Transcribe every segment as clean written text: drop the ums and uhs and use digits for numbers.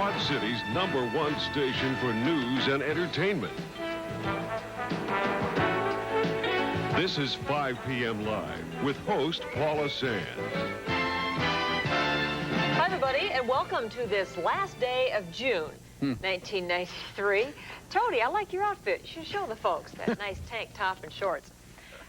Quad City's #1 station for news and entertainment. This is 5 p.m. Live with host Paula Sands. Hi, everybody, and welcome to this last day of June, 1993. Tony, I like your outfit. You should show the folks that nice tank top and shorts.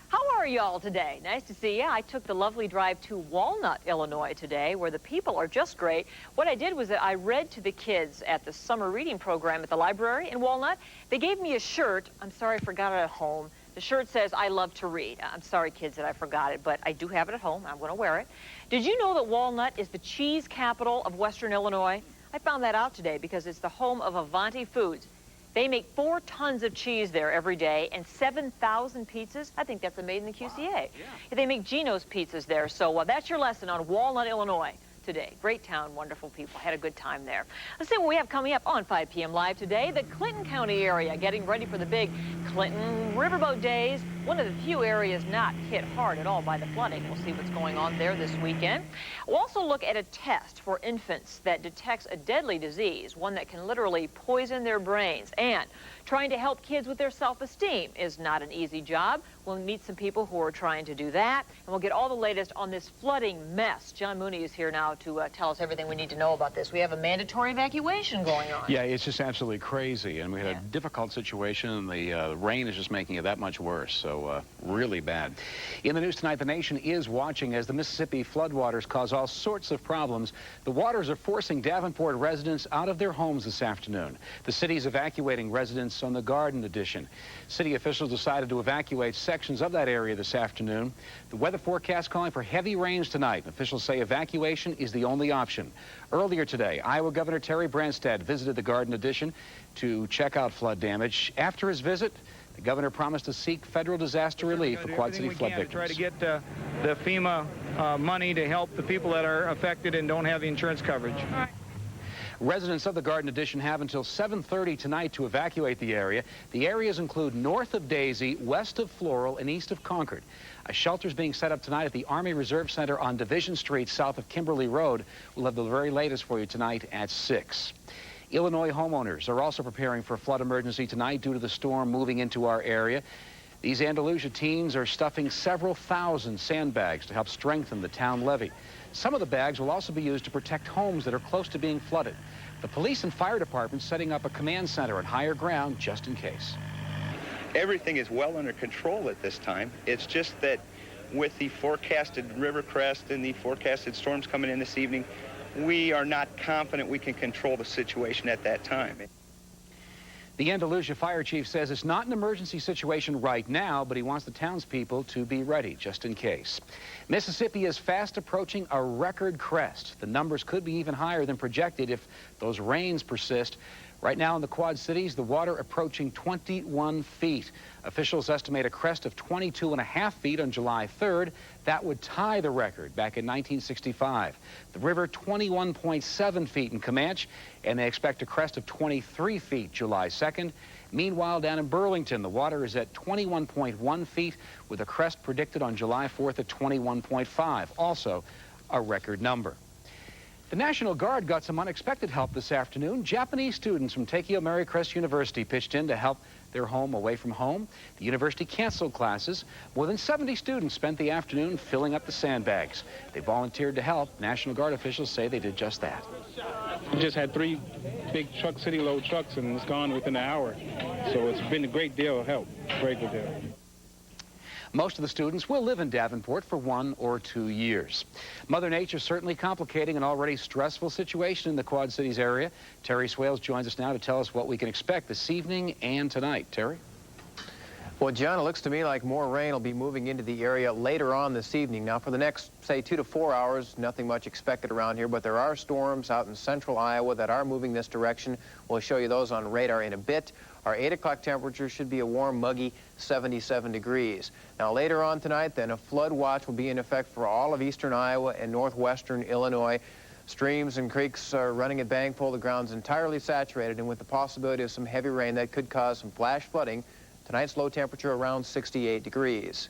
How are y'all today? Nice to see you. I took the lovely drive to Walnut, Illinois today, where the people are just great. What I did was that I read to the kids at the summer reading program at the library in Walnut. They gave me a shirt. I'm sorry I forgot it at home. The shirt says, "I love to read." I'm sorry, kids, that I forgot it, but I do have it at home. I'm going to wear it. Did you know that Walnut is the cheese capital of Western Illinois? I found that out today because it's the home of Avanti Foods. They make 4 tons of cheese there every day and 7,000 pizzas. I think that's made in the QCA. Wow. Yeah. They make Geno's pizzas there. So that's your lesson on Walnut, Illinois today. Great town, wonderful people. Had a good time there. Let's see what we have coming up on 5 p.m. Live today. The Clinton County area getting ready for the big Clinton riverboat days. One of the few areas not hit hard at all by the flooding. We'll see what's going on there this weekend. We'll also look at a test for infants that detects a deadly disease, one that can literally poison their brains. And trying to help kids with their self-esteem is not an easy job. We'll meet some people who are trying to do that, and we'll get all the latest on this flooding mess. John Mooney is here now to tell us everything we need to know about this. We have a mandatory evacuation going on. Yeah, it's just absolutely crazy, and we had a difficult situation, and the rain is just making it that much worse, so really bad. In the news tonight, the nation is watching as the Mississippi floodwaters cause all sorts of problems. The waters are forcing Davenport residents out of their homes this afternoon. The city is evacuating residents on the Garden Addition. City officials decided to evacuate sections of that area this afternoon. The weather forecast calling for heavy rains tonight. Officials say evacuation is the only option. Earlier today, Iowa Governor Terry Branstad visited the Garden Addition to check out flood damage. After his visit, the governor promised to seek federal disaster relief for Quad City flood victims. Try to get the FEMA money to help the people that are affected and don't have the insurance coverage. All right. Residents of the Garden Addition have until 7:30 tonight to evacuate the area. The areas include north of Daisy, west of Floral, and east of Concord. A shelter is being set up tonight at the Army Reserve Center on Division Street, south of Kimberly Road. We'll have the very latest for you tonight at 6. Illinois homeowners are also preparing for a flood emergency tonight due to the storm moving into our area. These Andalusia teens are stuffing several thousand sandbags to help strengthen the town levee. Some of the bags will also be used to protect homes that are close to being flooded. The police and fire department setting up a command center at higher ground just in case. Everything is well under control at this time. It's just that with the forecasted river crest and the forecasted storms coming in this evening, we are not confident we can control the situation at that time. The Andalusia fire chief says it's not an emergency situation right now, but he wants the townspeople to be ready just in case. Mississippi is fast approaching a record crest. The numbers could be even higher than projected if those rains persist. Right now in the Quad Cities, the water approaching 21 feet. Officials estimate a crest of 22.5 feet on July 3rd. That would tie the record back in 1965. The river 21.7 feet in Comanche, and they expect a crest of 23 feet July 2nd. Meanwhile, down in Burlington, the water is at 21.1 feet with a crest predicted on July 4th at 21.5, also a record number. The National Guard got some unexpected help this afternoon. Japanese students from Takeo Maricrest University pitched in to help their home away from home. The university canceled classes. More than 70 students spent the afternoon filling up the sandbags. They volunteered to help. National Guard officials say they did just that. We just had 3 big truck, city load trucks, and it's gone within an hour. So it's been a great deal of help, great deal. Most of the students will live in Davenport for 1 or 2 years. Mother Nature certainly complicating an already stressful situation in the Quad Cities area. Terry Swales joins us now to tell us what we can expect this evening and tonight. Terry? Well, John, it looks to me like more rain will be moving into the area later on this evening. Now, for the next, say, 2 to 4 hours, nothing much expected around here, but there are storms out in central Iowa that are moving this direction. We'll show you those on radar in a bit. Our 8 o'clock temperature should be a warm, muggy 77 degrees. Now, later on tonight, then, a flood watch will be in effect for all of eastern Iowa and northwestern Illinois. Streams and creeks are running at bank full. The ground's entirely saturated, and with the possibility of some heavy rain that could cause some flash flooding. Tonight's low temperature around 68 degrees.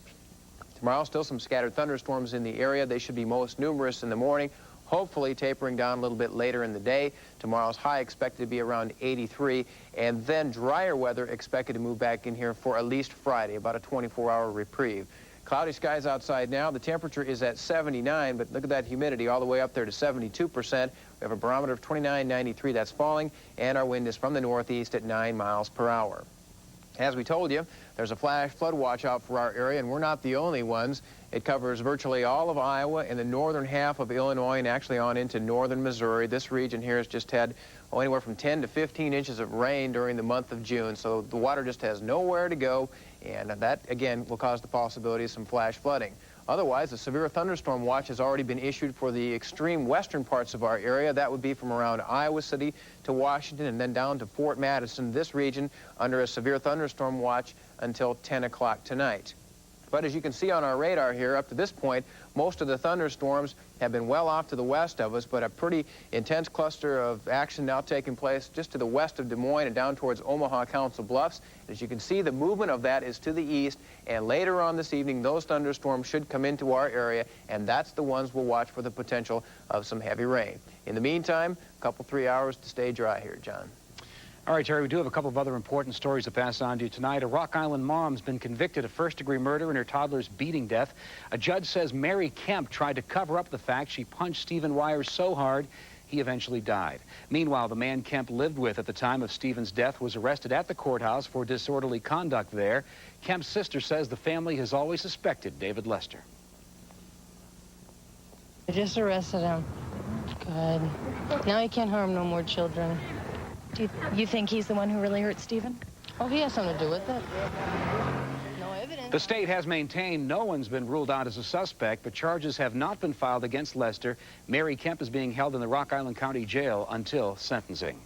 Tomorrow, still some scattered thunderstorms in the area. They should be most numerous in the morning. hopefully tapering down a little bit later in the day. Tomorrow's high expected to be around 83, and then drier weather expected to move back in here for at least Friday, about a 24-hour reprieve. Cloudy skies outside now. The temperature is at 79, but look at that humidity all the way up there to 72%. We have a barometer of 29.93. That's falling, and our wind is from the northeast at 9 miles per hour. As we told you, there's a flash flood watch out for our area, and we're not the only ones. It covers virtually all of Iowa and the northern half of Illinois and actually on into northern Missouri. This region here has just had anywhere from 10 to 15 inches of rain during the month of June, so the water just has nowhere to go, and that, again, will cause the possibility of some flash flooding. Otherwise, a severe thunderstorm watch has already been issued for the extreme western parts of our area. That would be from around Iowa City to Washington and then down to Fort Madison, this region, under a severe thunderstorm watch until 10 o'clock tonight. But as you can see on our radar here, up to this point, most of the thunderstorms have been well off to the west of us, but a pretty intense cluster of action now taking place just to the west of Des Moines and down towards Omaha Council Bluffs. As you can see, the movement of that is to the east, and later on this evening, those thunderstorms should come into our area, and that's the ones we'll watch for the potential of some heavy rain. In the meantime, a couple, 3 hours to stay dry here, John. All right, Terry, we do have a couple of other important stories to pass on to you tonight. A Rock Island mom's been convicted of first-degree murder in her toddler's beating death. A judge says Mary Kemp tried to cover up the fact she punched Stephen Wires so hard he eventually died. Meanwhile, the man Kemp lived with at the time of Stephen's death was arrested at the courthouse for disorderly conduct there. Kemp's sister says the family has always suspected David Lester. I just arrested him. Good. Now he can't harm no more children. Do you think he's the one who really hurt Stephen? Oh, he has something to do with it. No evidence. The state has maintained no one's been ruled out as a suspect, but charges have not been filed against Lester. Mary Kemp is being held in the Rock Island County Jail until sentencing.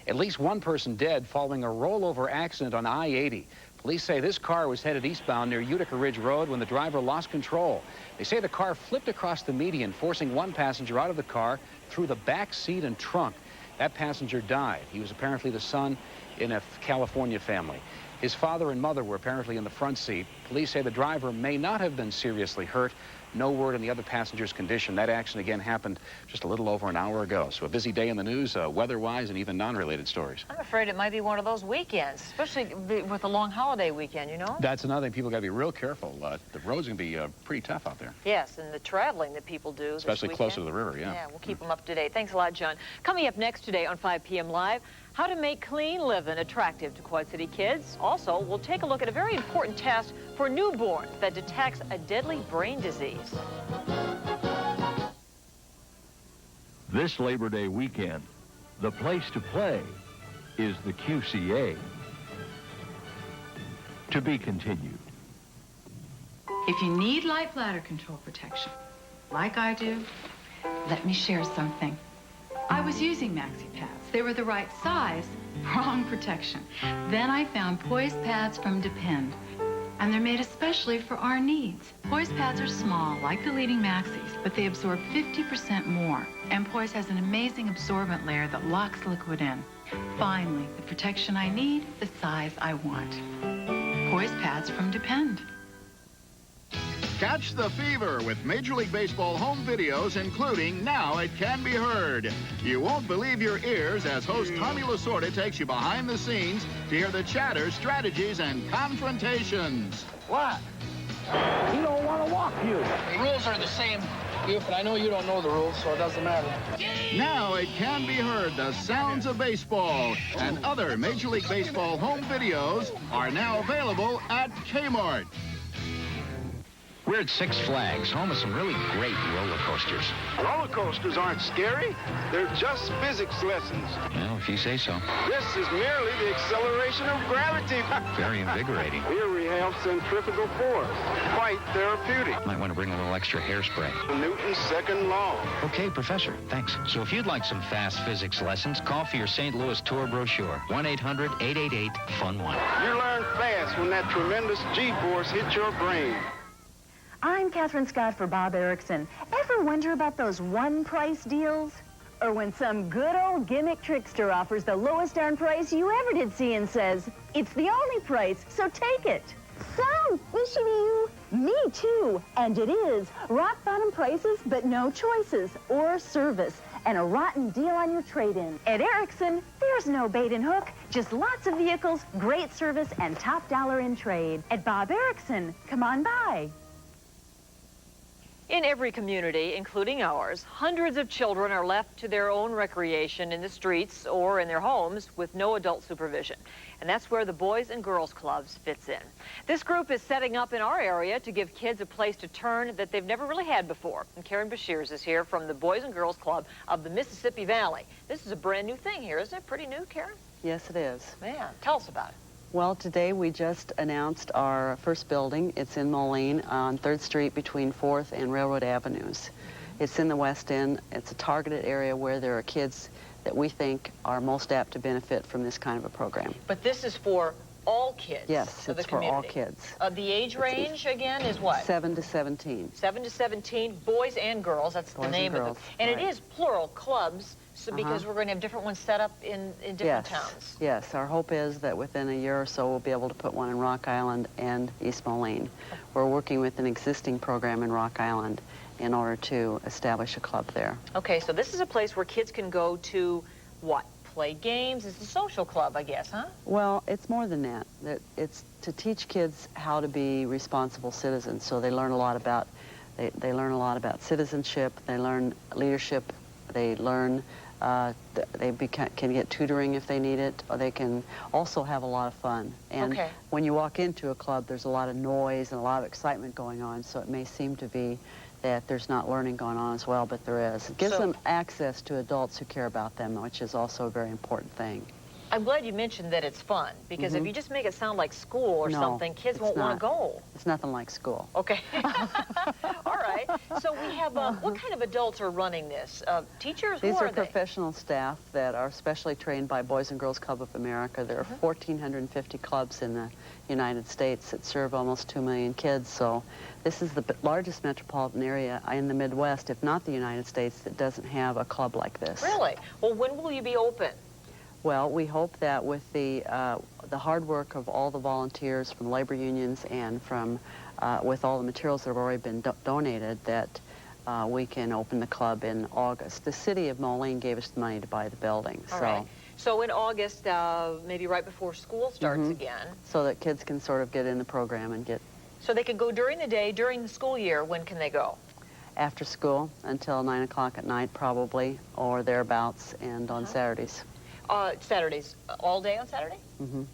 At least one person dead following a rollover accident on I-80. Police say this car was headed eastbound near Utica Ridge Road when the driver lost control. They say the car flipped across the median, forcing one passenger out of the car through the back seat and trunk. That passenger died. He was apparently the son in a California family. His father and mother were apparently in the front seat. Police say the driver may not have been seriously hurt. No word on the other passenger's condition. That accident again happened just a little over an hour ago. So a busy day in the news, weather-wise and even non-related stories. I'm afraid it might be one of those weekends, especially with a long holiday weekend, you know? That's another thing. People got to be real careful. The roads are going to be pretty tough out there. Yes, and the traveling that people do especially this closer to the river, yeah. Yeah, we'll keep them up to date. Thanks a lot, John. Coming up next today on 5 p.m. Live, how to make clean living attractive to Quad City kids. Also, we'll take a look at a very important test for newborns that detects a deadly brain disease. This Labor Day weekend, the place to play is the QCA. To be continued. If you need light bladder control protection, like I do, let me share something. I was using maxi pads. They were the right size, wrong protection. Then I found Poise pads from Depend, and they're made especially for our needs. Poise pads are small, like the leading maxis, but they absorb 50% more. And Poise has an amazing absorbent layer that locks liquid in. Finally, the protection I need, the size I want. Poise pads from Depend. Catch the fever with Major League Baseball home videos, including Now It Can Be Heard. You won't believe your ears as host Tommy Lasorda takes you behind the scenes to hear the chatter, strategies, and confrontations. What? You don't want to walk you. The rules are the same, but I know you don't know the rules, so it doesn't matter. Now It Can Be Heard, the sounds of baseball, and other Major League Baseball home videos are now available at Kmart. We're at Six Flags, home of some really great roller coasters. Roller coasters aren't scary. They're just physics lessons. Well, if you say so. This is merely the acceleration of gravity. Very invigorating. Here we have centrifugal force. Quite therapeutic. Might want to bring a little extra hairspray. Newton's second law. Okay, Professor. Thanks. So if you'd like some fast physics lessons, call for your St. Louis tour brochure. 1-800-888-FUN-1. You learn fast when that tremendous G-force hits your brain. I'm Catherine Scott for Bob Erickson. Ever wonder about those one-price deals? Or when some good old gimmick trickster offers the lowest darn price you ever did see and says, it's the only price, so take it. Sounds fishy to you? Me too. And it is rock bottom prices, but no choices or service. And a rotten deal on your trade-in. At Erickson, there's no bait and hook, just lots of vehicles, great service, and top dollar in trade. At Bob Erickson, come on by. In every community, including ours, hundreds of children are left to their own recreation in the streets or in their homes with no adult supervision. And that's where the Boys and Girls Clubs fits in. This group is setting up in our area to give kids a place to turn that they've never really had before. And Karen Bashirs is here from the Boys and Girls Club of the Mississippi Valley. This is a brand new thing here, isn't it? Pretty new, Karen? Yes, it is. Man, tell us about it. Well, today we just announced our first building. It's in Moline on 3rd Street between 4th and Railroad Avenues. It's in the West End. It's a targeted area where there are kids that we think are most apt to benefit from this kind of a program. But this is for all kids. Yes, it's for all kids. The age range, again, is what? 7 to 17. 7 to 17, boys and girls. That's the name of it. And it is plural clubs, so because we're going to have different ones set up in different towns. Yes, our hope is that within a year or so we'll be able to put one in Rock Island and East Moline. We're working with an existing program in Rock Island in order to establish a club there. Okay, so this is a place where kids can go to, what, play games? It's a social club, I guess, huh? Well, it's more than that. It's to teach kids how to be responsible citizens. So they learn a lot about, they learn a lot about citizenship, they learn leadership, they learn, can get tutoring if they need it, or they can also have a lot of fun. And when you walk into a club, there's a lot of noise and a lot of excitement going on, so it may seem to be that there's not learning going on as well, but there is. It gives them access to adults who care about them, which is also a very important thing. I'm glad you mentioned that it's fun, because if you just make it sound like school or something, kids won't want to go. It's nothing like school. Okay. All right. So we have, what kind of adults are running this? Teachers? These are professional staff that are specially trained by Boys and Girls Club of America. There are 1,450 clubs in the United States that serve almost 2 million kids. So this is the largest metropolitan area in the Midwest, if not the United States, that doesn't have a club like this. Really? Well, when will you be open? Well, we hope that with the hard work of all the volunteers from labor unions and from with all the materials that have already been donated, that we can open the club in August. The city of Moline gave us the money to buy the building. All right. So in August, maybe right before school starts again. So that kids can sort of get in the program and get... So they can go during the day, during the school year. When can they go? After school until 9 o'clock at night probably, or thereabouts, and on Saturdays. Saturdays, all day on Saturday?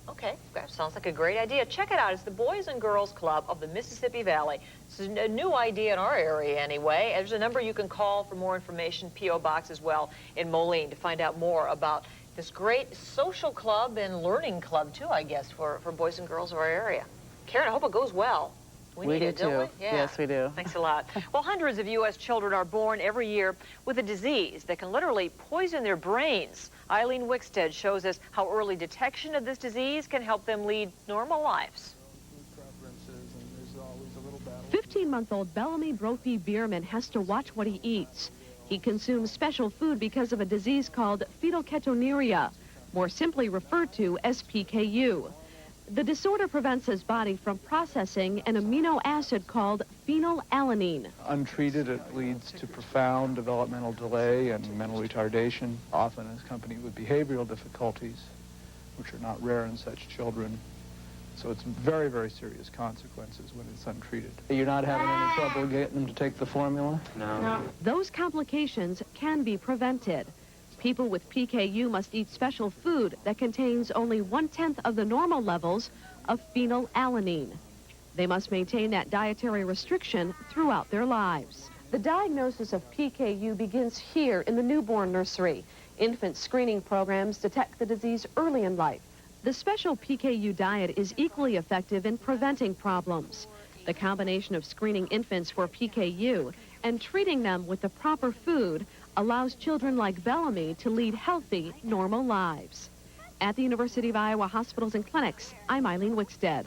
Okay, that sounds like a great idea. Check it out. It's the Boys and Girls Club of the Mississippi Valley. This is a new idea in our area anyway. There's a number you can call for more information, P.O. Box as well, in Moline, to find out more about this great social club and learning club, too, I guess, for boys and girls of our area. Karen, I hope it goes well. We need it, don't we? Yeah. Yes, we do. Thanks a lot. Well, hundreds of U.S. children are born every year with a disease that can literally poison their brains. Eileen Wickstead shows us how early detection of this disease can help them lead normal lives. 15-month-old Bellamy Brophy Bierman has to watch what he eats. He consumes special food because of a disease called phenylketonuria, more simply referred to as PKU. The disorder prevents his body from processing an amino acid called phenylalanine. Untreated, it leads to profound developmental delay and mental retardation, often accompanied with behavioral difficulties, which are not rare in such children. So it's very, very serious consequences when it's untreated. You're not having any trouble getting them to take the formula? No. Those complications can be prevented. People with PKU must eat special food that contains only 1/10 of the normal levels of phenylalanine. They must maintain that dietary restriction throughout their lives. The diagnosis of PKU begins here in the newborn nursery. Infant screening programs detect the disease early in life. The special PKU diet is equally effective in preventing problems. The combination of screening infants for PKU and treating them with the proper food allows children like Bellamy to lead healthy, normal lives. At the University of Iowa Hospitals and Clinics, I'm Eileen Wickstead.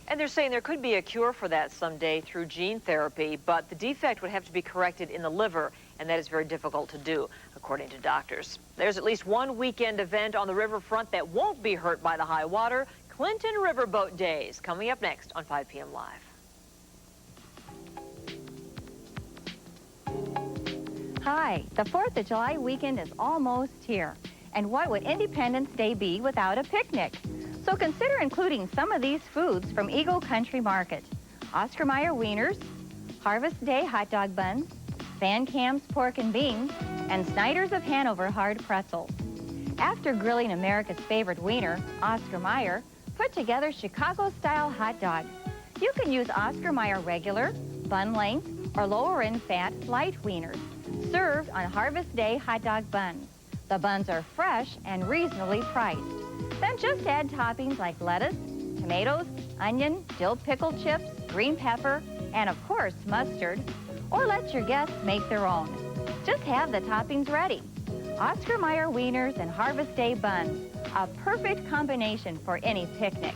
And they're saying there could be a cure for that someday through gene therapy, but the defect would have to be corrected in the liver, and that is very difficult to do, according to doctors. There's at least one weekend event on the riverfront that won't be hurt by the high water, Clinton Riverboat Days, coming up next on 5 p.m. Live. Hi, the 4th of July weekend is almost here. And what would Independence Day be without a picnic? So consider including some of these foods from Eagle Country Market. Oscar Mayer wieners, Harvest Day hot dog buns, Van Camp's pork and beans, and Snyder's of Hanover hard pretzels. After grilling America's favorite wiener, Oscar Mayer, put together Chicago-style hot dogs. You can use Oscar Mayer regular, bun length, or lower in fat light wieners, served on Harvest Day hot dog buns. The buns are fresh and reasonably priced. Then just add toppings like lettuce, tomatoes, onion, dill pickle chips, green pepper, and of course mustard, or let your guests make their own. Just have the toppings ready. Oscar Mayer wieners and Harvest Day buns, a perfect combination for any picnic.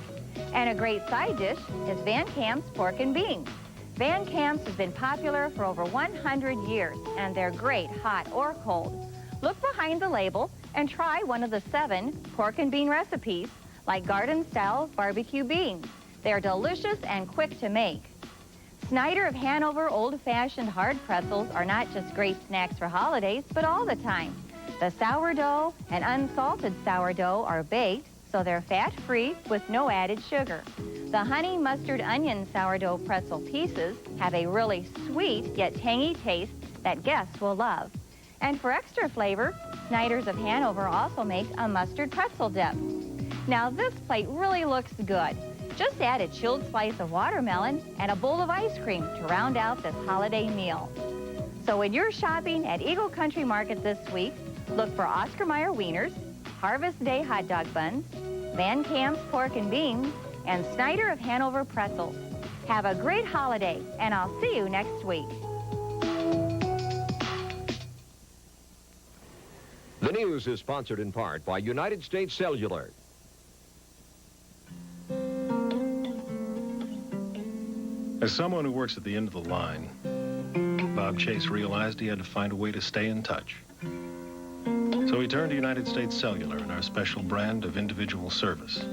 And a great side dish is Van Camp's pork and beans. Van Camp's has been popular for over 100 years, and they're great hot or cold. Look behind the label and try one of the 7 pork and bean recipes, like garden-style barbecue beans. They're delicious and quick to make. Snyder of Hanover old-fashioned hard pretzels are not just great snacks for holidays, but all the time. The sourdough and unsalted sourdough are baked, so they're fat-free with no added sugar. The honey mustard onion sourdough pretzel pieces have a really sweet yet tangy taste that guests will love. And for extra flavor, Snyder's of Hanover also makes a mustard pretzel dip. Now this plate really looks good. Just add a chilled slice of watermelon and a bowl of ice cream to round out this holiday meal. So when you're shopping at Eagle Country Market this week, look for Oscar Mayer wieners, Harvest Day hot dog buns, Van Camp's pork and beans, and Snyder of Hanover pretzels. Have a great holiday, and I'll see you next week. The news is sponsored in part by United States Cellular. As someone who works at the end of the line, Bob Chase realized he had to find a way to stay in touch. So he turned to United States Cellular and our special brand of individual service.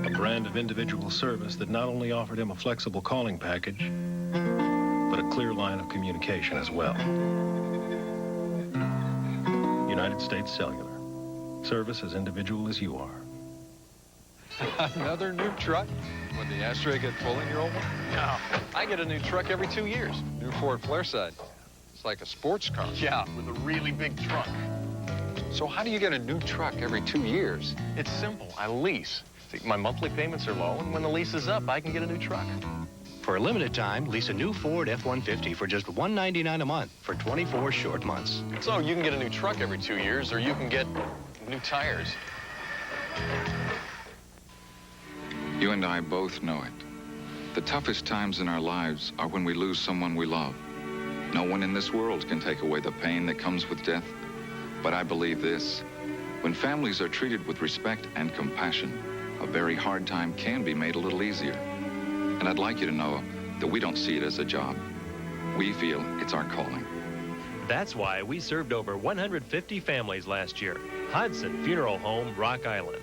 A brand of individual service that not only offered him a flexible calling package, but a clear line of communication as well. United States Cellular. Service as individual as you are. Another new truck? When the ashtray get full in your old one? No. I get a new truck every 2 years. New Ford Flairside. It's like a sports car. Yeah, with a really big trunk. So how do you get a new truck every 2 years? It's simple. I lease. See, my monthly payments are low, and when the lease is up, I can get a new truck. For a limited time, lease a new Ford F-150 for just $199 a month for 24 short months. So you can get a new truck every 2 years, or you can get new tires. You and I both know it. The toughest times in our lives are when we lose someone we love. No one in this world can take away the pain that comes with death. But I believe this. When families are treated with respect and compassion, a very hard time can be made a little easier. And I'd like you to know that we don't see it as a job. We feel it's our calling. That's why we served over 150 families last year. Hudson Funeral Home, Rock Island.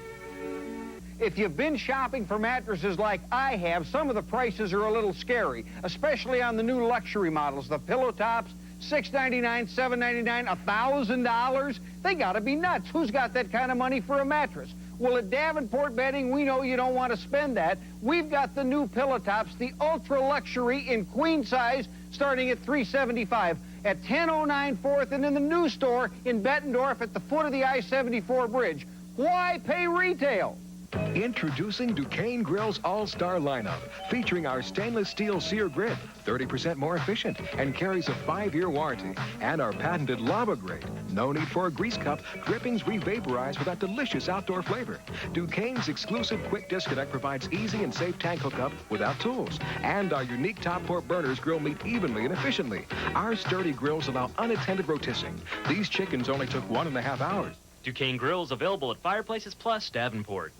If you've been shopping for mattresses like I have, some of the prices are a little scary, especially on the new luxury models. The pillow tops, $699, $799, $1,000. They gotta be nuts. Who's got that kind of money for a mattress? Well, at Davenport Bedding, we know you don't want to spend that. We've got the new pillow tops, the ultra luxury in queen size, starting at $375 at 1009 4th and in the new store in Bettendorf at the foot of the I-74 bridge. Why pay retail? Introducing Duquesne Grill's All-Star lineup, featuring our stainless steel sear grid, 30% more efficient, and carries a 5-year warranty. And our patented lava grate. No need for a grease cup. Drippings re-vaporize with that delicious outdoor flavor. Duquesne's exclusive quick disconnect provides easy and safe tank hookup without tools. And our unique top port burners grill meat evenly and efficiently. Our sturdy grills allow unattended rotisserie. These chickens only took 1.5 hours. Duquesne Grills available at Fireplaces Plus, Davenport.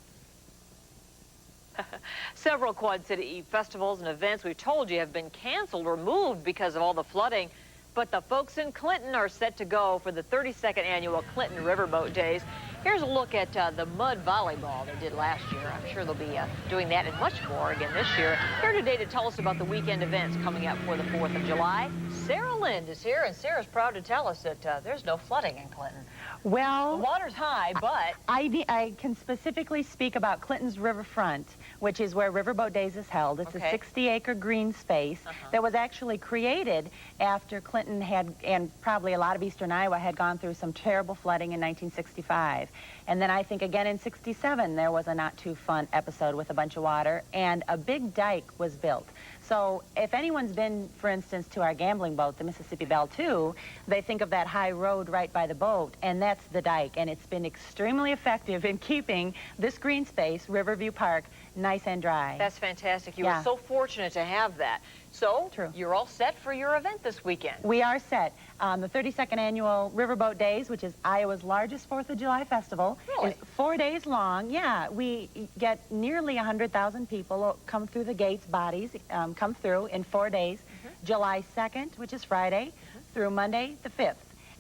Several Quad City festivals and events we've told you have been canceled or moved because of all the flooding. But the folks in Clinton are set to go for the 32nd annual Clinton Riverboat Days. Here's a look at the mud volleyball they did last year. I'm sure they'll be doing that and much more again this year. Here today to tell us about the weekend events coming up for the 4th of July, Sarah Lind is here, and Sarah's proud to tell us that there's no flooding in Clinton. Well, the water's high, but... I can specifically speak about Clinton's riverfront, which is where Riverboat Days is held. It's a 60-acre green space that was actually created after Clinton had, and probably a lot of eastern Iowa, had gone through some terrible flooding in 1965. And then I think again in 67 there was a not-too-fun episode with a bunch of water, and a big dike was built. So if anyone's been, for instance, to our gambling boat, the Mississippi Belle II, they think of that high road right by the boat, and that's the dike. And it's been extremely effective in keeping this green space, Riverview Park, nice and dry. That's fantastic. You were so fortunate to have that. So, you're all set for your event this weekend. We are set. The 32nd Annual Riverboat Days, which is Iowa's largest 4th of July festival, is 4 days long. Yeah, we get nearly 100,000 people come through the gates, bodies come through in 4 days, July 2nd, which is Friday, through Monday the 5th.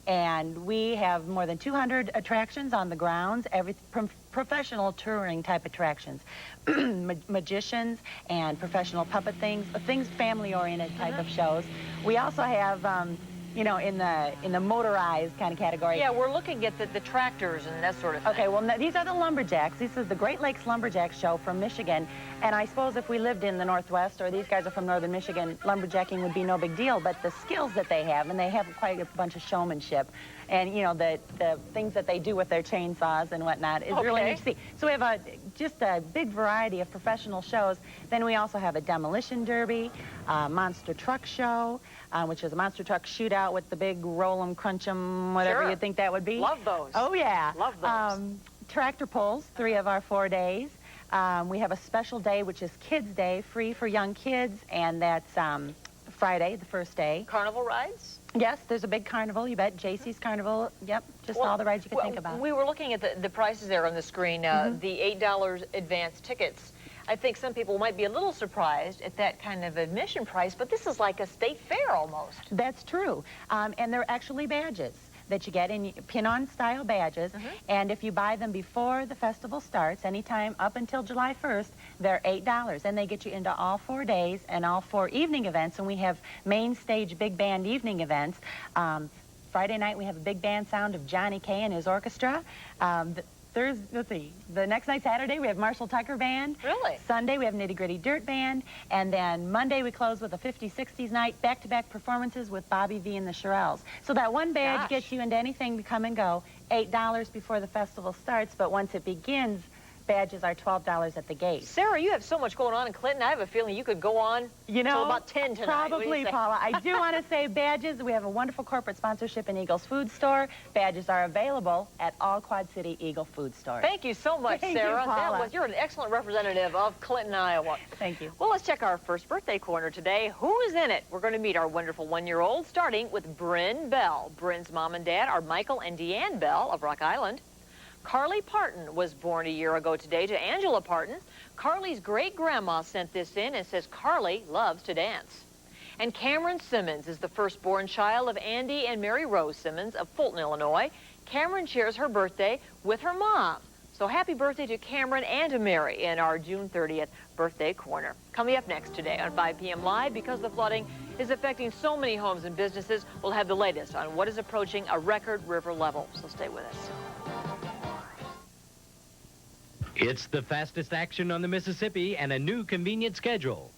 And we have more than 200 attractions on the grounds, professional touring type attractions, magicians and professional puppet things family-oriented type of shows. We also have, you know, in the motorized kind of category. Yeah, we're looking at the tractors and that sort of thing. Okay, well, these are the lumberjacks. This is the Great Lakes Lumberjack Show from Michigan. And I suppose if we lived in the Northwest, or these guys are from northern Michigan, lumberjacking would be no big deal. But the skills that they have, and they have quite a bunch of showmanship, and, you know, the things that they do with their chainsaws and whatnot is really neat to see. So we have just a big variety of professional shows. Then we also have a demolition derby, monster truck show, which is a monster truck shootout with the big roll 'em, crunch 'em, whatever you think that would be. Love those. Oh, yeah. Love those. Tractor pulls, 3 of our 4 days. We have a special day, which is Kids Day, free for young kids, and that's Friday, the first day. Carnival rides? Yes, there's a big carnival, you bet. JC's Carnival, yep, just all the rides you can think about. We were looking at the prices there on the screen, the $8 advance tickets. I think some people might be a little surprised at that kind of admission price, but this is like a state fair almost. That's true, and they're actually badges that you get in pin-on style badges, and if you buy them before the festival starts, anytime up until July 1st, they're $8, and they get you into all 4 days and all 4 evening events, and we have main stage big band evening events. Friday night we have a big band sound of Johnny Kay and his orchestra. The next night, Saturday, we have Marshall Tucker Band. Really? Sunday, we have Nitty Gritty Dirt Band. And then Monday, we close with a 50s, 60s night, back-to-back performances with Bobby V and the Shirelles. So that one badge gets you into anything to come and go, $8 before the festival starts, but once it begins, badges are $12 at the gate. Sarah, you have so much going on in Clinton. I have a feeling you could go on till about 10 tonight. Probably, Paula. I do want to say badges. We have a wonderful corporate sponsorship in Eagle's Food Store. Badges are available at all Quad City Eagle Food Stores. Thank you so much, Sarah. You, Paula. You're an excellent representative of Clinton, Iowa. Thank you. Well, let's check our first birthday corner today. Who is in it? We're going to meet our wonderful 1-year-old, starting with Bryn Bell. Bryn's mom and dad are Michael and Deanne Bell of Rock Island. Carly Parton was born a year ago today to Angela Parton. Carly's great-grandma sent this in and says Carly loves to dance. And Cameron Simmons is the firstborn child of Andy and Mary Rose Simmons of Fulton, Illinois. Cameron shares her birthday with her mom. So happy birthday to Cameron and to Mary in our June 30th birthday corner. Coming up next today on 5 p.m. Live, because the flooding is affecting so many homes and businesses, we'll have the latest on what is approaching a record river level. So stay with us. It's the fastest action on the Mississippi and a new convenient schedule.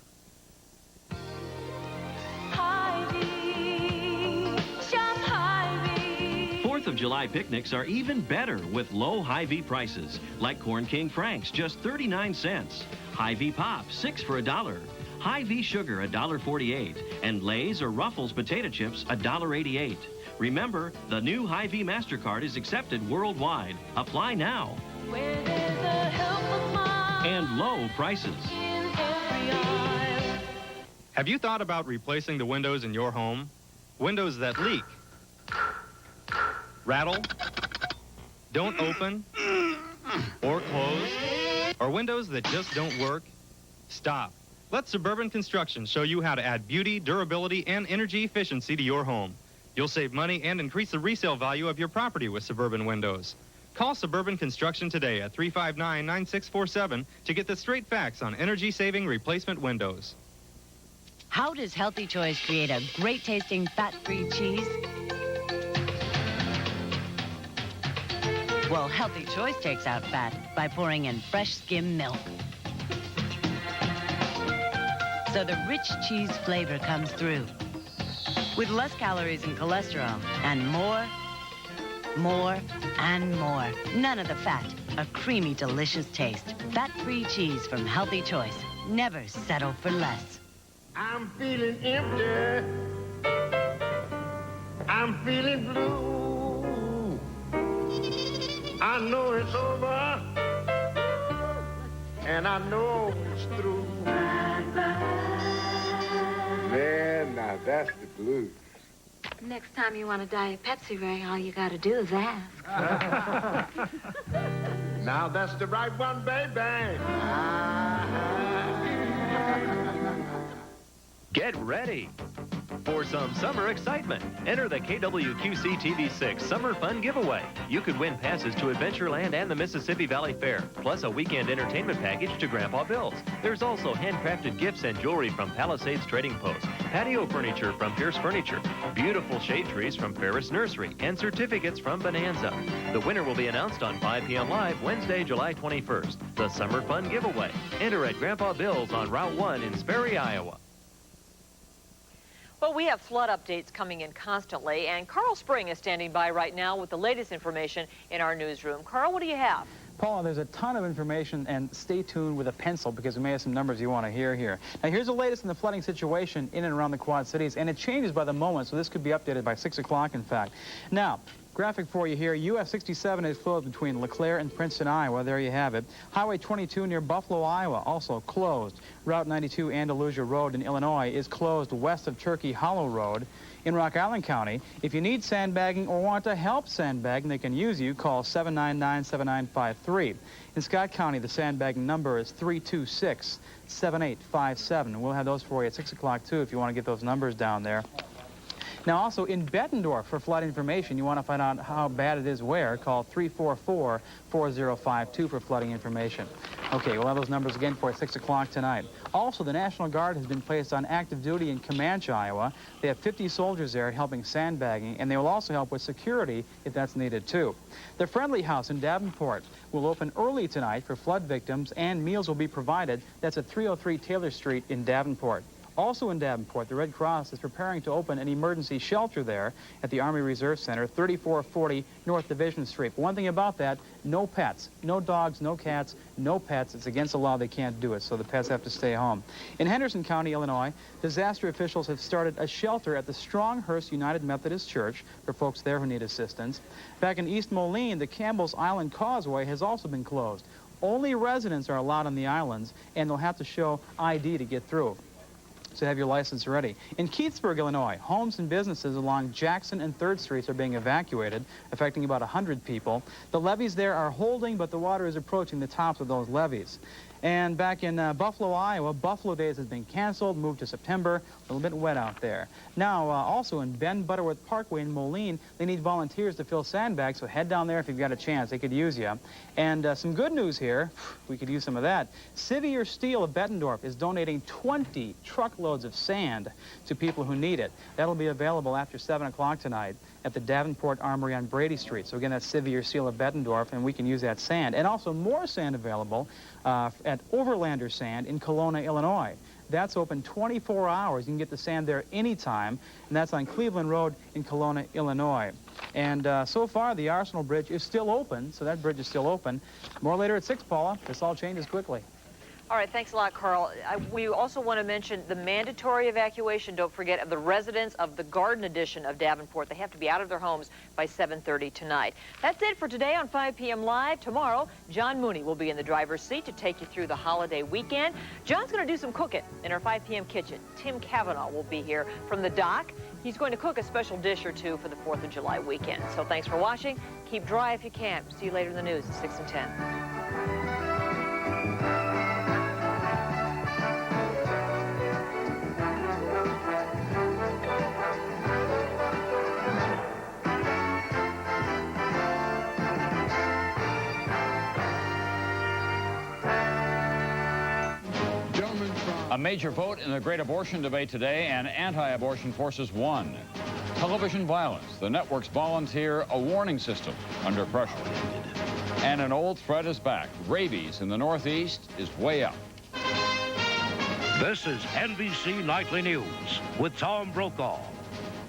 Hy-Vee, shop Hy-Vee. 4th of July picnics are even better with low Hy-Vee prices, like Corn King Franks, just 39 cents. Hy-Vee Pop, 6 for $1. Hy-Vee Sugar, $1.48. And Lay's or Ruffles potato chips, $1.88. Remember, the new Hy-Vee MasterCard is accepted worldwide. Apply now. Where there's a helpful smile and low prices. in every aisle. Have you thought about replacing the windows in your home? Windows that leak, rattle, don't open, or close, or windows that just don't work? Stop. Let Suburban Construction show you how to add beauty, durability, and energy efficiency to your home. You'll save money and increase the resale value of your property with Suburban Windows. Call Suburban Construction today at 359-9647 to get the straight facts on energy-saving replacement windows. How does Healthy Choice create a great-tasting, fat-free cheese? Well, Healthy Choice takes out fat by pouring in fresh skim milk. So the rich cheese flavor comes through with less calories and cholesterol and more, and more. None of the fat. A creamy, delicious taste. Fat-free cheese from Healthy Choice. Never settle for less. I'm feeling empty. I'm feeling blue. I know it's over. And I know it's through. Man, now that's the blues. Next time you want to Diet Pepsi, Ray, all you got to do is ask. Now that's the right one, baby. Get ready for some summer excitement. Enter the KWQC-TV6 Summer Fun Giveaway. You could win passes to Adventureland and the Mississippi Valley Fair, plus a weekend entertainment package to Grandpa Bill's. There's also handcrafted gifts and jewelry from Palisades Trading Post, patio furniture from Pierce Furniture, beautiful shade trees from Ferris Nursery, and certificates from Bonanza. The winner will be announced on 5 p.m. live Wednesday, July 21st. The Summer Fun Giveaway. Enter at Grandpa Bill's on Route 1 in Sperry, Iowa. Well, we have flood updates coming in constantly, and Carl Spring is standing by right now with the latest information in our newsroom. Carl, what do you have? Paula, there's a ton of information, and stay tuned with a pencil because we may have some numbers you want to hear here. Now, here's the latest in the flooding situation in and around the Quad Cities, and it changes by the moment, so this could be updated by 6 o'clock, in fact. Now, graphic for you here. US 67 is closed between LeClaire and Princeton, Iowa. There you have it. Highway 22 near Buffalo, Iowa, also closed. Route 92 Andalusia Road in Illinois is closed west of Turkey Hollow Road. In Rock Island County, if you need sandbagging or want to help sandbagging, they can use you. Call 799-7953. In Scott County, the sandbagging number is 326-7857. We'll have those for you at 6 o'clock, too, if you want to get those numbers down there. Now, also in Bettendorf, for flood information, you want to find out how bad it is where, call 344-4052 for flooding information. Okay, we'll have those numbers again for 6 o'clock tonight. Also, the National Guard has been placed on active duty in Comanche, Iowa. They have 50 soldiers there helping sandbagging, and they will also help with security if that's needed, too. The Friendly House in Davenport will open early tonight for flood victims, and meals will be provided. That's at 303 Taylor Street in Davenport. Also in Davenport, the Red Cross is preparing to open an emergency shelter there at the Army Reserve Center, 3440 North Division Street. But one thing about that, no pets, no dogs, no cats, no pets. It's against the law. They can't do it, so the pets have to stay home. In Henderson County, Illinois, disaster officials have started a shelter at the Stronghurst United Methodist Church for folks there who need assistance. Back in East Moline, the Campbell's Island Causeway has also been closed. Only residents are allowed on the islands, and they'll have to show ID to get through. So have your license ready. In Keithsburg, Illinois, homes and businesses along Jackson and 3rd Streets are being evacuated, affecting about 100 people. The levees there are holding, but the water is approaching the tops of those levees. And back in Buffalo, Iowa, Buffalo Days has been canceled, moved to September. A little bit wet out there. Now, also in Ben Butterworth Parkway in Moline, they need volunteers to fill sandbags, so head down there if you've got a chance. They could use you. And some good news here. We could use some of that. Sevier Steel of Bettendorf is donating 20 truckloads of sand to people who need it. That'll be available after 7 o'clock tonight at the Davenport Armory on Brady Street. So again, that's Sevier Steel of Bettendorf, and we can use that sand. And also more sand available at Overlander Sand in Kelowna, Illinois. That's open 24 hours. You can get the sand there anytime, and that's on Cleveland Road in Kelowna, Illinois. And so far, the Arsenal Bridge is still open, so that bridge is still open. More later at 6, Paula. This all changes quickly. All right, thanks a lot, Carl. We also want to mention the mandatory evacuation, don't forget, of the residents of the Garden Edition of Davenport. They have to be out of their homes by 7:30 tonight. That's it for today on 5 p.m. Live. Tomorrow, John Mooney will be in the driver's seat to take you through the holiday weekend. John's going to do some cooking in our 5 p.m. kitchen. Tim Cavanaugh will be here from the dock. He's going to cook a special dish or two for the 4th of July weekend. So thanks for watching. Keep dry if you can. See you later in the news at 6 and 10. Gentlemen from A major vote in the great abortion debate today, and anti-abortion forces won. Television violence. The networks volunteer a warning system under pressure. And an old threat is back. Rabies in the Northeast is way up. This is NBC Nightly News with Tom Brokaw.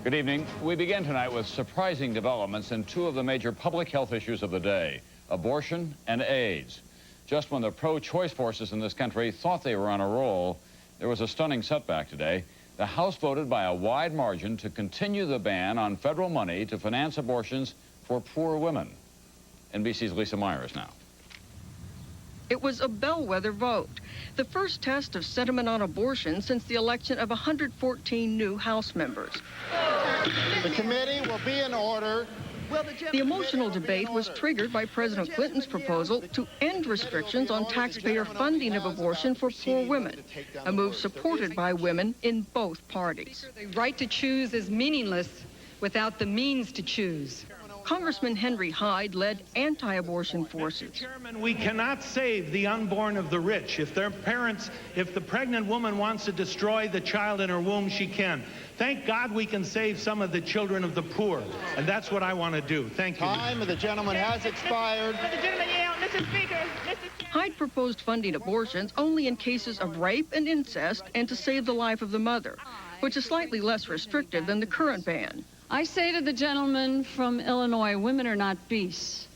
Good evening. We begin tonight with surprising developments in two of the major public health issues of the day, abortion and AIDS. Just when the pro-choice forces in this country thought they were on a roll, there was a stunning setback today. The House voted by a wide margin to continue the ban on federal money to finance abortions for poor women. NBC's Lisa Myers now. It was a bellwether vote, the first test of sentiment on abortion since the election of 114 new House members. The committee will be in order. The emotional debate was triggered by President Clinton's proposal to end restrictions on taxpayer funding of abortion for poor women, a move supported by women in both parties. The right to choose is meaningless without the means to choose. Congressman Henry Hyde led anti-abortion forces. Mr. Chairman, we cannot save the unborn of the rich. If the pregnant woman wants to destroy the child in her womb, she can. Thank God we can save some of the children of the poor. And that's what I want to do. Thank you. Time of the gentleman has expired. Mr. Speaker, Hyde proposed funding abortions only in cases of rape and incest and to save the life of the mother, which is slightly less restrictive than the current ban. I say to the gentleman from Illinois, women are not beasts.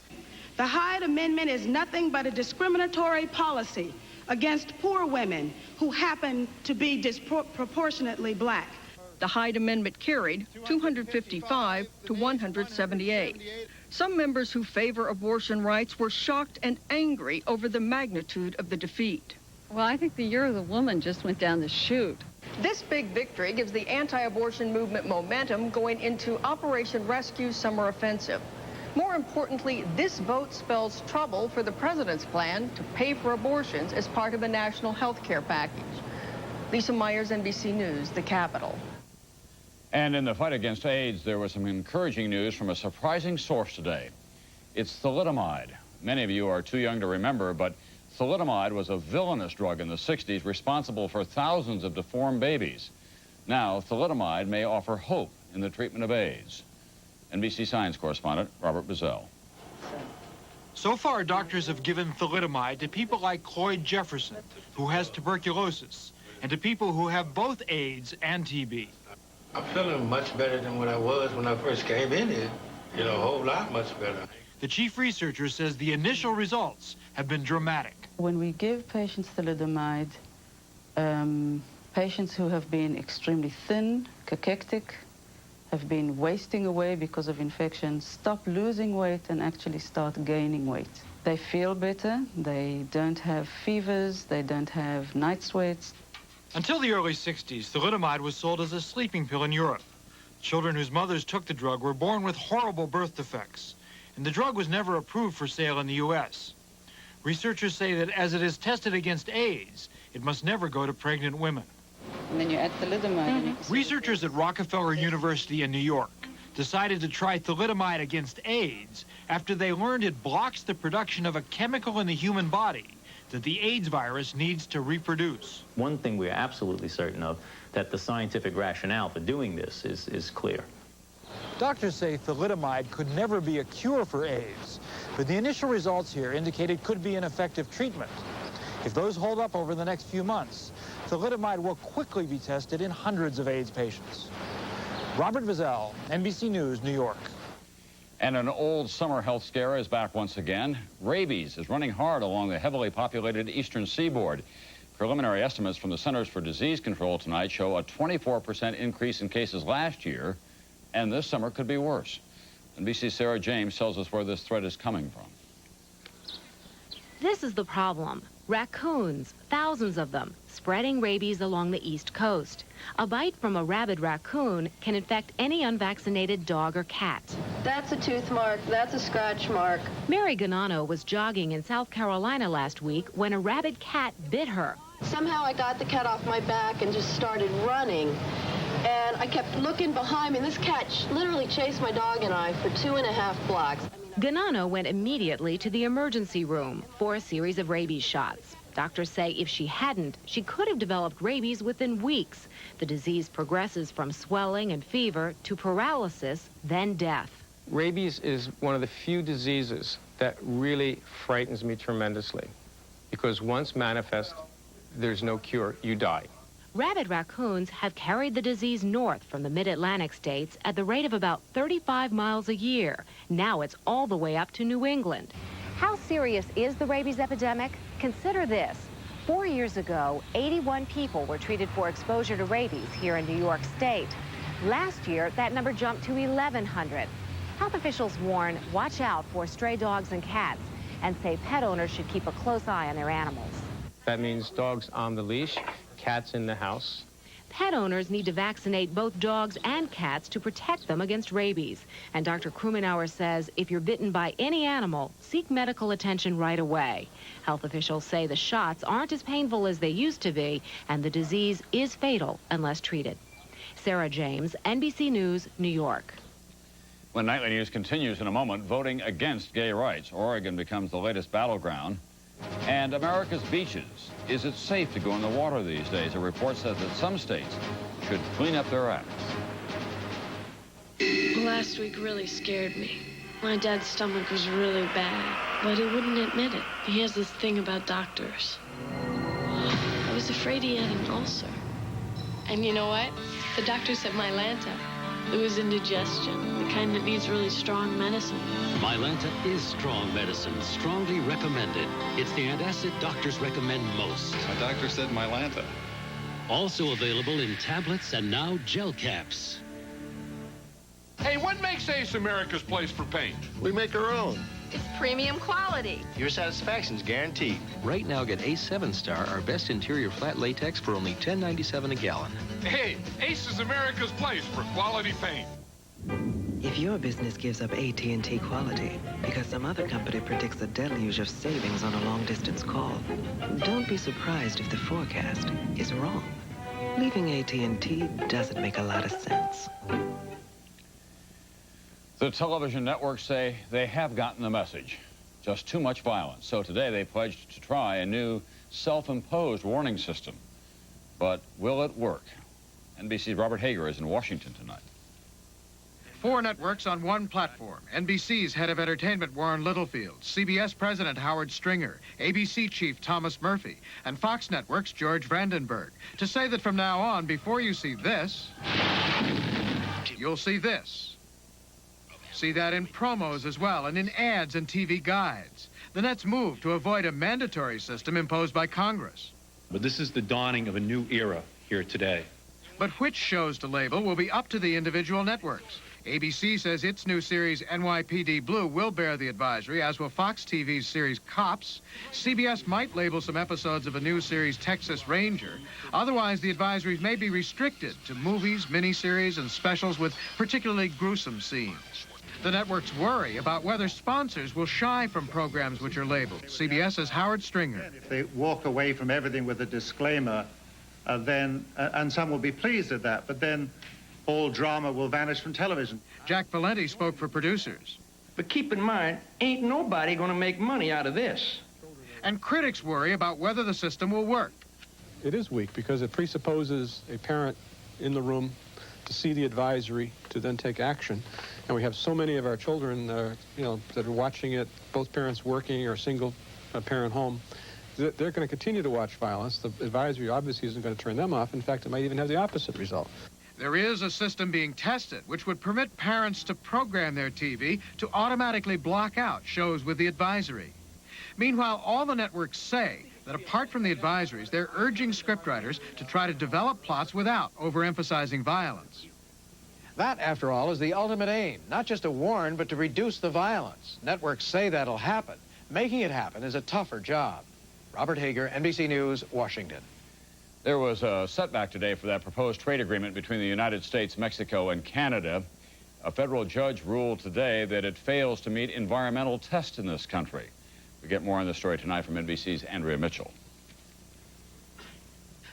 The Hyde Amendment is nothing but a discriminatory policy against poor women who happen to be disproportionately black. The Hyde Amendment carried 255 to 178. Some members who favor abortion rights were shocked and angry over the magnitude of the defeat. Well, I think the year of the woman just went down the chute. This big victory gives the anti-abortion movement momentum going into Operation Rescue's summer offensive. More importantly, this vote spells trouble for the president's plan to pay for abortions as part of a national health care package. Lisa Myers, NBC News, the Capitol. And in the fight against AIDS, there was some encouraging news from a surprising source today. It's thalidomide. Many of you are too young to remember, but thalidomide was a villainous drug in the 60s responsible for thousands of deformed babies. Now, thalidomide may offer hope in the treatment of AIDS. NBC Science correspondent Robert Bazell. So far, doctors have given thalidomide to people like Cloyd Jefferson, who has tuberculosis, and to people who have both AIDS and TB. I'm feeling much better than what I was when I first came in here. You know, a whole lot much better. The chief researcher says the initial results have been dramatic. When we give patients thalidomide, patients who have been extremely thin, cachectic, have been wasting away because of infection, stop losing weight and actually start gaining weight. They feel better, they don't have fevers, they don't have night sweats. Until the early 60s, thalidomide was sold as a sleeping pill in Europe. Children whose mothers took the drug were born with horrible birth defects, and the drug was never approved for sale in the U.S. Researchers say that as it is tested against AIDS, it must never go to pregnant women. And then you add thalidomide. Researchers at Rockefeller University in New York decided to try thalidomide against AIDS after they learned it blocks the production of a chemical in the human body that the AIDS virus needs to reproduce. One thing we're absolutely certain of, that the scientific rationale for doing this is clear. Doctors say thalidomide could never be a cure for AIDS, but the initial results here indicate it could be an effective treatment. If those hold up over the next few months, thalidomide will quickly be tested in hundreds of AIDS patients. Robert Bazell, NBC News, New York. And an old summer health scare is back once again. Rabies is running hard along the heavily populated eastern seaboard. Preliminary estimates from the Centers for Disease Control tonight show a 24% increase in cases last year, and this summer could be worse. NBC's Sarah James tells us where this threat is coming from. This is the problem. Raccoons, thousands of them, spreading rabies along the East Coast. A bite from a rabid raccoon can infect any unvaccinated dog or cat. That's a tooth mark. That's a scratch mark. Mary Ganano was jogging in South Carolina last week when a rabid cat bit her. Somehow I got the cat off my back and just started running. And I kept looking behind me, and this cat literally chased my dog and I for 2.5 blocks. Ganano went immediately to the emergency room for a series of rabies shots. Doctors say if she hadn't, she could have developed rabies within weeks. The disease progresses from swelling and fever to paralysis, then death. Rabies is one of the few diseases that really frightens me tremendously, because once manifest, there's no cure. You die. Rabid raccoons have carried the disease north from the mid-Atlantic states at the rate of about 35 miles a year. Now it's all the way up to New England. How serious is the rabies epidemic? Consider this. 4 years ago, 81 people were treated for exposure to rabies here in New York State. Last year, that number jumped to 1,100. Health officials warn, watch out for stray dogs and cats, and say pet owners should keep a close eye on their animals. That means dogs on the leash, cats in the house. Pet owners need to vaccinate both dogs and cats to protect them against rabies. And Dr. Krumenauer says if you're bitten by any animal, seek medical attention right away. Health officials say the shots aren't as painful as they used to be, and the disease is fatal unless treated. Sarah James, NBC News, New York. When Nightly News continues in a moment, voting against gay rights. Oregon becomes the latest battleground. And America's beaches. Is it safe to go in the water these days? A report says that some states should clean up their acts. Last week really scared me. My dad's stomach was really bad, but he wouldn't admit it. He has this thing about doctors. I was afraid he had an ulcer. And you know what? The doctor said Mylanta. It was indigestion, the kind that needs really strong medicine. Mylanta is strong medicine, strongly recommended. It's the antacid doctors recommend most. My doctor said Mylanta. Also available in tablets and now gel caps. Hey, what makes Ace America's place for paint? We make our own. It's premium quality. Your satisfaction's guaranteed. Right now, get Ace 7-Star, our best interior flat latex, for only $10.97 a gallon. Hey, Ace is America's place for quality paint. If your business gives up AT&T quality because some other company predicts a deluge of savings on a long-distance call, don't be surprised if the forecast is wrong. Leaving AT&T doesn't make a lot of sense. The television networks say they have gotten the message. Just too much violence. So today they pledged to try a new self-imposed warning system. But will it work? NBC's Robert Hager is in Washington tonight. 4 networks on one platform. NBC's head of entertainment, Warren Littlefield, CBS President Howard Stringer, ABC Chief Thomas Murphy, and Fox Network's George Vandenberg, to say that from now on, before you see this, you'll see this. See that in promos as well, and in ads and TV guides. The net's move to avoid a mandatory system imposed by Congress. But this is the dawning of a new era here today. But which shows to label will be up to the individual networks. ABC says its new series, NYPD Blue, will bear the advisory, as will Fox TV's series Cops. CBS might label some episodes of a new series, Texas Ranger. Otherwise, the advisories may be restricted to movies, miniseries, and specials with particularly gruesome scenes. The networks worry about whether sponsors will shy from programs which are labeled. CBS's Howard Stringer. If they walk away from everything with a disclaimer, then some will be pleased at that, but then all drama will vanish from television. Jack Valenti spoke for producers. But keep in mind, ain't nobody going to make money out of this. And critics worry about whether the system will work. It is weak because it presupposes a parent in the room to see the advisory, to then take action. And we have so many of our children, that are watching it, both parents working or single parent home. They're going to continue to watch violence. The advisory obviously isn't going to turn them off. In fact, it might even have the opposite result. There is a system being tested which would permit parents to program their TV to automatically block out shows with the advisory. Meanwhile, all the networks say that apart from the advisories, they're urging scriptwriters to try to develop plots without overemphasizing violence. That, after all, is the ultimate aim. Not just to warn, but to reduce the violence. Networks say that'll happen. Making it happen is a tougher job. Robert Hager, NBC News, Washington. There was a setback today for that proposed trade agreement between the United States, Mexico, and Canada. A federal judge ruled today that it fails to meet environmental tests in this country. We get more on this story tonight from NBC's Andrea Mitchell.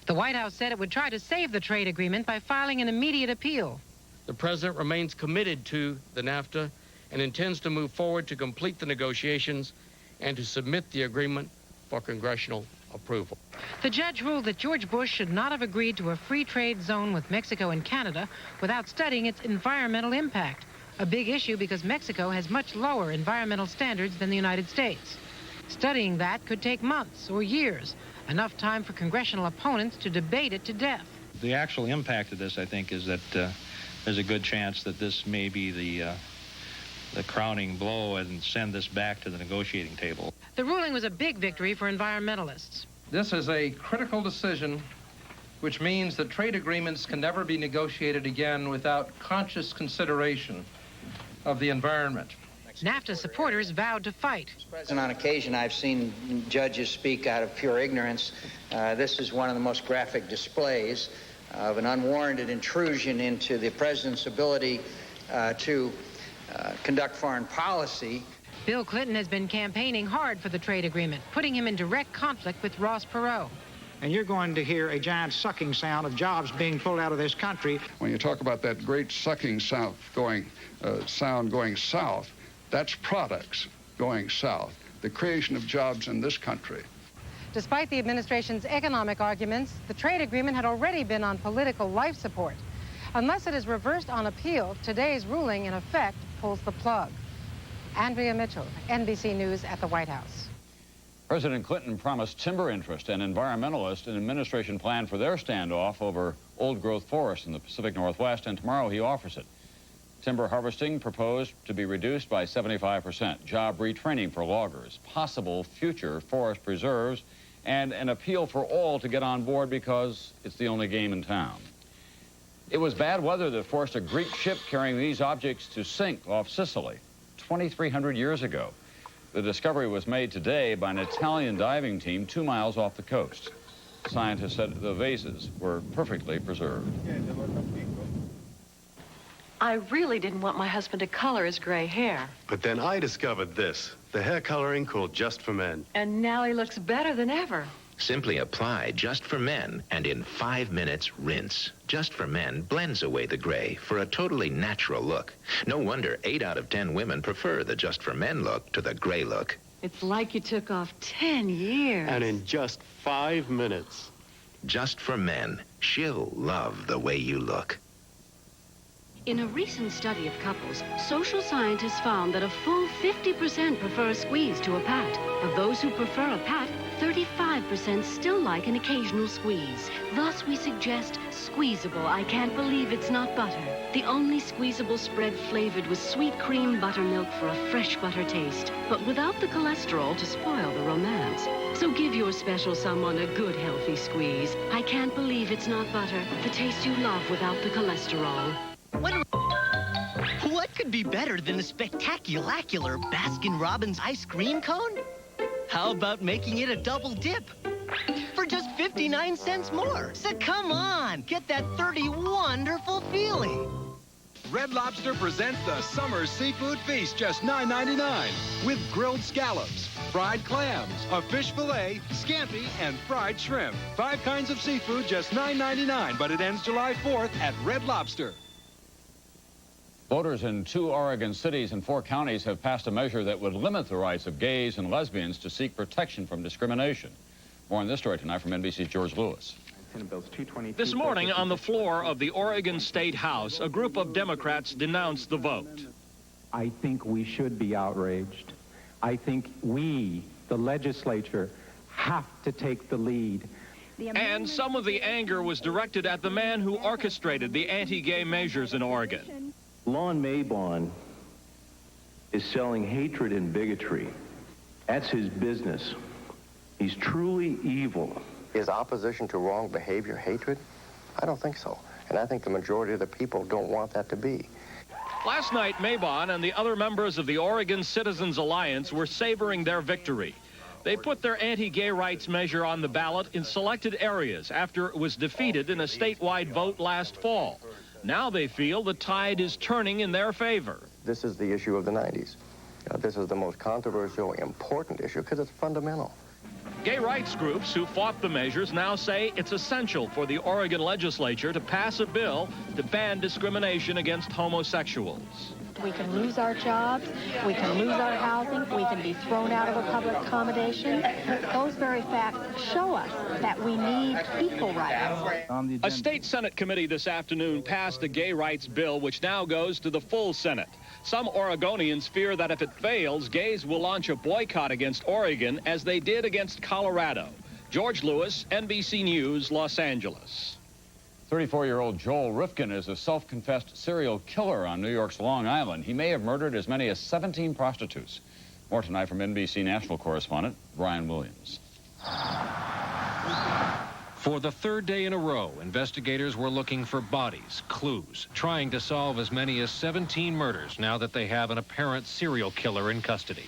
The White House said it would try to save the trade agreement by filing an immediate appeal. The president remains committed to the NAFTA and intends to move forward to complete the negotiations and to submit the agreement for congressional approval. The judge ruled that George Bush should not have agreed to a free trade zone with Mexico and Canada without studying its environmental impact, a big issue because Mexico has much lower environmental standards than the United States. Studying that could take months or years, enough time for congressional opponents to debate it to death. The actual impact of this, I think, is that there's a good chance that this may be the crowning blow and send this back to the negotiating table. The ruling was a big victory for environmentalists. This is a critical decision, which means that trade agreements can never be negotiated again without conscious consideration of the environment. NAFTA supporters vowed to fight. And on occasion, I've seen judges speak out of pure ignorance. This is one of the most graphic displays of an unwarranted intrusion into the president's ability to conduct foreign policy. Bill Clinton has been campaigning hard for the trade agreement, putting him in direct conflict with Ross Perot. And you're going to hear a giant sucking sound of jobs being pulled out of this country. When you talk about that great sucking sound going south, that's products going south, the creation of jobs in this country. Despite the administration's economic arguments, the trade agreement had already been on political life support. Unless it is reversed on appeal, today's ruling, in effect, pulls the plug. Andrea Mitchell, NBC News at the White House. President Clinton promised timber interest and environmentalists an administration plan for their standoff over old-growth forests in the Pacific Northwest, and tomorrow he offers it. Timber harvesting proposed to be reduced by 75%, job retraining for loggers, possible future forest preserves, and an appeal for all to get on board because it's the only game in town. It was bad weather that forced a Greek ship carrying these objects to sink off Sicily 2,300 years ago. The discovery was made today by an Italian diving team 2 miles off the coast. Scientists said the vases were perfectly preserved. I really didn't want my husband to color his gray hair. But then I discovered this, the hair coloring called Just for Men. And now he looks better than ever. Simply apply Just for Men, and in 5 minutes, rinse. Just for Men blends away the gray for a totally natural look. No wonder 8 out of 10 women prefer the Just for Men look to the gray look. It's like you took off 10 years. And in just 5 minutes. Just for Men. She'll love the way you look. In a recent study of couples, social scientists found that a full 50% prefer a squeeze to a pat. Of those who prefer a pat, 35% still like an occasional squeeze. Thus, we suggest Squeezable I Can't Believe It's Not Butter. The only squeezable spread flavored with sweet cream buttermilk for a fresh butter taste, but without the cholesterol to spoil the romance. So give your special someone a good, healthy squeeze. I Can't Believe It's Not Butter. The taste you love without the cholesterol. What could be better than a spectacular Baskin-Robbins ice cream cone? How about making it a double dip for just 59 cents more? So come on, get that 30 wonderful feeling. Red Lobster presents the Summer Seafood Feast, just $9.99, with grilled scallops, fried clams, a fish fillet, scampi, and fried shrimp. 5 kinds of seafood, just $9.99, but it ends July 4th at Red Lobster. Voters in 2 Oregon cities and 4 counties have passed a measure that would limit the rights of gays and lesbians to seek protection from discrimination. More on this story tonight from NBC's George Lewis. This morning on the floor of the Oregon State House, a group of Democrats denounced the vote. I think we should be outraged. I think we, the legislature, have to take the lead. And some of the anger was directed at the man who orchestrated the anti-gay measures in Oregon. Lon Mabon is selling hatred and bigotry. That's his business. He's truly evil. Is opposition to wrong behavior hatred? I don't think so. And I think the majority of the people don't want that to be. Last night, Mabon and the other members of the Oregon Citizens Alliance were savoring their victory. They put their anti-gay rights measure on the ballot in selected areas after it was defeated in a statewide vote last fall. Now they feel the tide is turning in their favor. This is the issue of the 90s. This is the most controversial, important issue because it's fundamental. Gay rights groups who fought the measures now say it's essential for the Oregon legislature to pass a bill to ban discrimination against homosexuals. We can lose our jobs, we can lose our housing, we can be thrown out of a public accommodation. Those very facts show us that we need equal rights. A state Senate committee this afternoon passed a gay rights bill, which now goes to the full Senate. Some Oregonians fear that if it fails, gays will launch a boycott against Oregon as they did against Colorado. George Lewis, NBC News, Los Angeles. 34-year-old Joel Rifkin is a self-confessed serial killer on New York's Long Island. He may have murdered as many as 17 prostitutes. More tonight from NBC national correspondent Brian Williams. For the third day in a row, investigators were looking for bodies, clues, trying to solve as many as 17 murders now that they have an apparent serial killer in custody.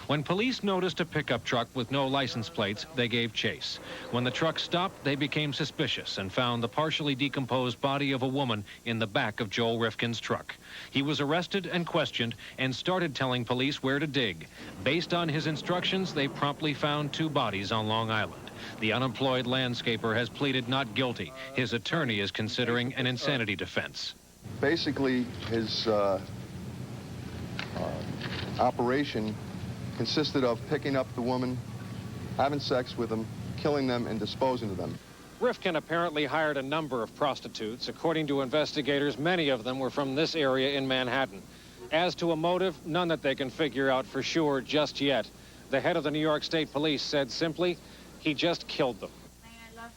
When police noticed a pickup truck with no license plates, they gave chase. When the truck stopped, they became suspicious and found the partially decomposed body of a woman in the back of Joel Rifkin's truck. He was arrested and questioned and started telling police where to dig. Based on his instructions, they promptly found 2 bodies on Long Island. The unemployed landscaper has pleaded not guilty. His attorney is considering an insanity defense. Basically, his operation consisted of picking up the woman, having sex with them, killing them, and disposing of them. Rifkin apparently hired a number of prostitutes. According to investigators, many of them were from this area in Manhattan. As to a motive, none that they can figure out for sure just yet. The head of the New York State Police said simply, he just killed them.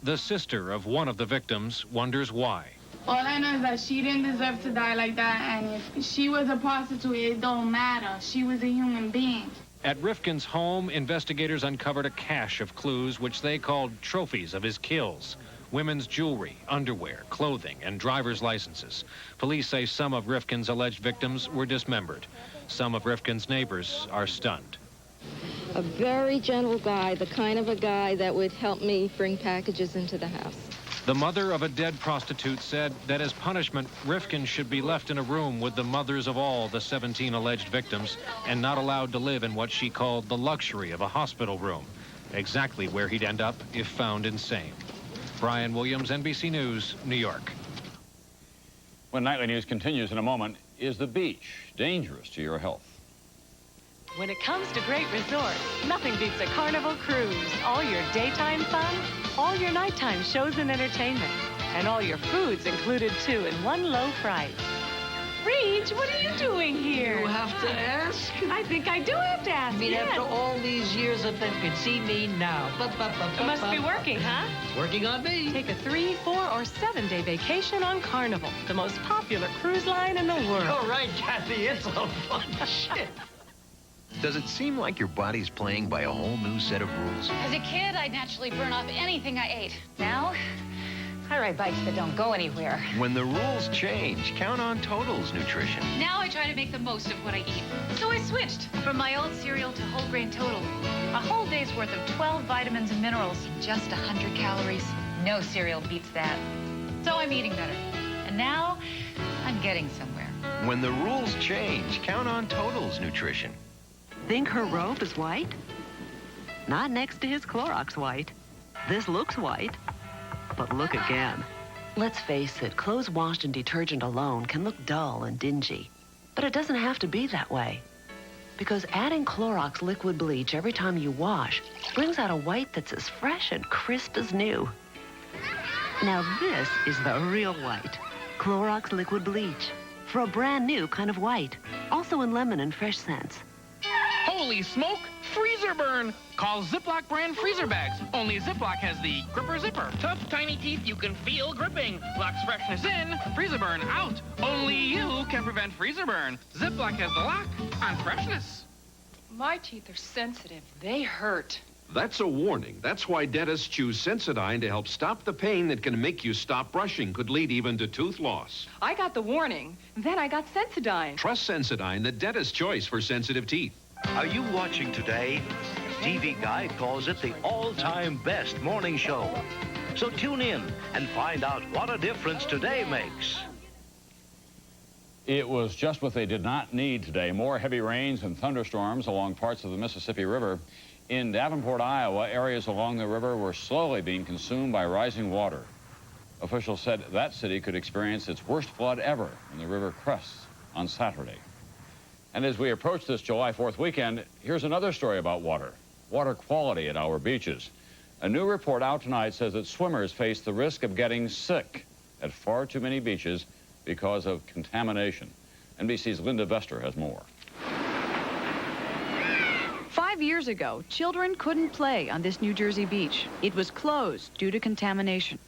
The sister of one of the victims wonders why. All I know is that she didn't deserve to die like that, and if she was a prostitute, it don't matter. She was a human being. At Rifkin's home, investigators uncovered a cache of clues which they called trophies of his kills. Women's jewelry, underwear, clothing, and driver's licenses. Police say some of Rifkin's alleged victims were dismembered. Some of Rifkin's neighbors are stunned. A very gentle guy, the kind of a guy that would help me bring packages into the house. The mother of a dead prostitute said that as punishment, Rifkin should be left in a room with the mothers of all the 17 alleged victims and not allowed to live in what she called the luxury of a hospital room. Exactly where he'd end up if found insane. Brian Williams, NBC News, New York. When Nightly News continues in a moment, is the beach dangerous to your health? When it comes to great resorts, nothing beats a Carnival cruise. All your daytime fun, all your nighttime shows and entertainment, and all your foods included too in one low price. Reach, what are you doing here? You have to ask? I think I do have to ask. I mean, yes. after all these years of them could see me now. It must be working, huh? Working on me. Take a 3-, 4-, or 7-day vacation on Carnival, the most popular cruise line in the world. All right, Kathy, it's all fun shit. Does it seem like your body's playing by a whole new set of rules? As a kid, I'd naturally burn off anything I ate. Now, I ride bikes that don't go anywhere. When the rules change, count on Total's nutrition. Now I try to make the most of what I eat. So I switched from my old cereal to whole grain Total. A whole day's worth of 12 vitamins and minerals in just 100 calories. No cereal beats that. So I'm eating better. And now, I'm getting somewhere. When the rules change, count on Total's nutrition. Think her robe is white? Not next to his Clorox white. This looks white, but look again. Let's face it, clothes washed in detergent alone can look dull and dingy. But it doesn't have to be that way. Because adding Clorox liquid bleach every time you wash brings out a white that's as fresh and crisp as new. Now this is the real white. Clorox liquid bleach. For a brand new kind of white. Also in lemon and fresh scents. Holy smoke! Freezer burn! Call Ziploc brand freezer bags. Only Ziploc has the gripper zipper. Tough, tiny teeth you can feel gripping. Locks freshness in, freezer burn out. Only you can prevent freezer burn. Ziploc has the lock on freshness. My teeth are sensitive. They hurt. That's a warning. That's why dentists choose Sensodyne to help stop the pain that can make you stop brushing, could lead even to tooth loss. I got the warning. Then I got Sensodyne. Trust Sensodyne, the dentist's choice for sensitive teeth. Are you watching today? TV Guide calls it the all-time best morning show. So tune in and find out what a difference today makes. It was just what they did not need today. More heavy rains and thunderstorms along parts of the Mississippi River. In Davenport, Iowa, areas along the river were slowly being consumed by rising water. Officials said that city could experience its worst flood ever when the river crests on Saturday. And as we approach this July 4th weekend, here's another story about water quality at our beaches. A new report out tonight says that swimmers face the risk of getting sick at far too many beaches because of contamination. NBC's Linda Vester has more. 5 years ago, children couldn't play on this New Jersey beach. It was closed due to contamination.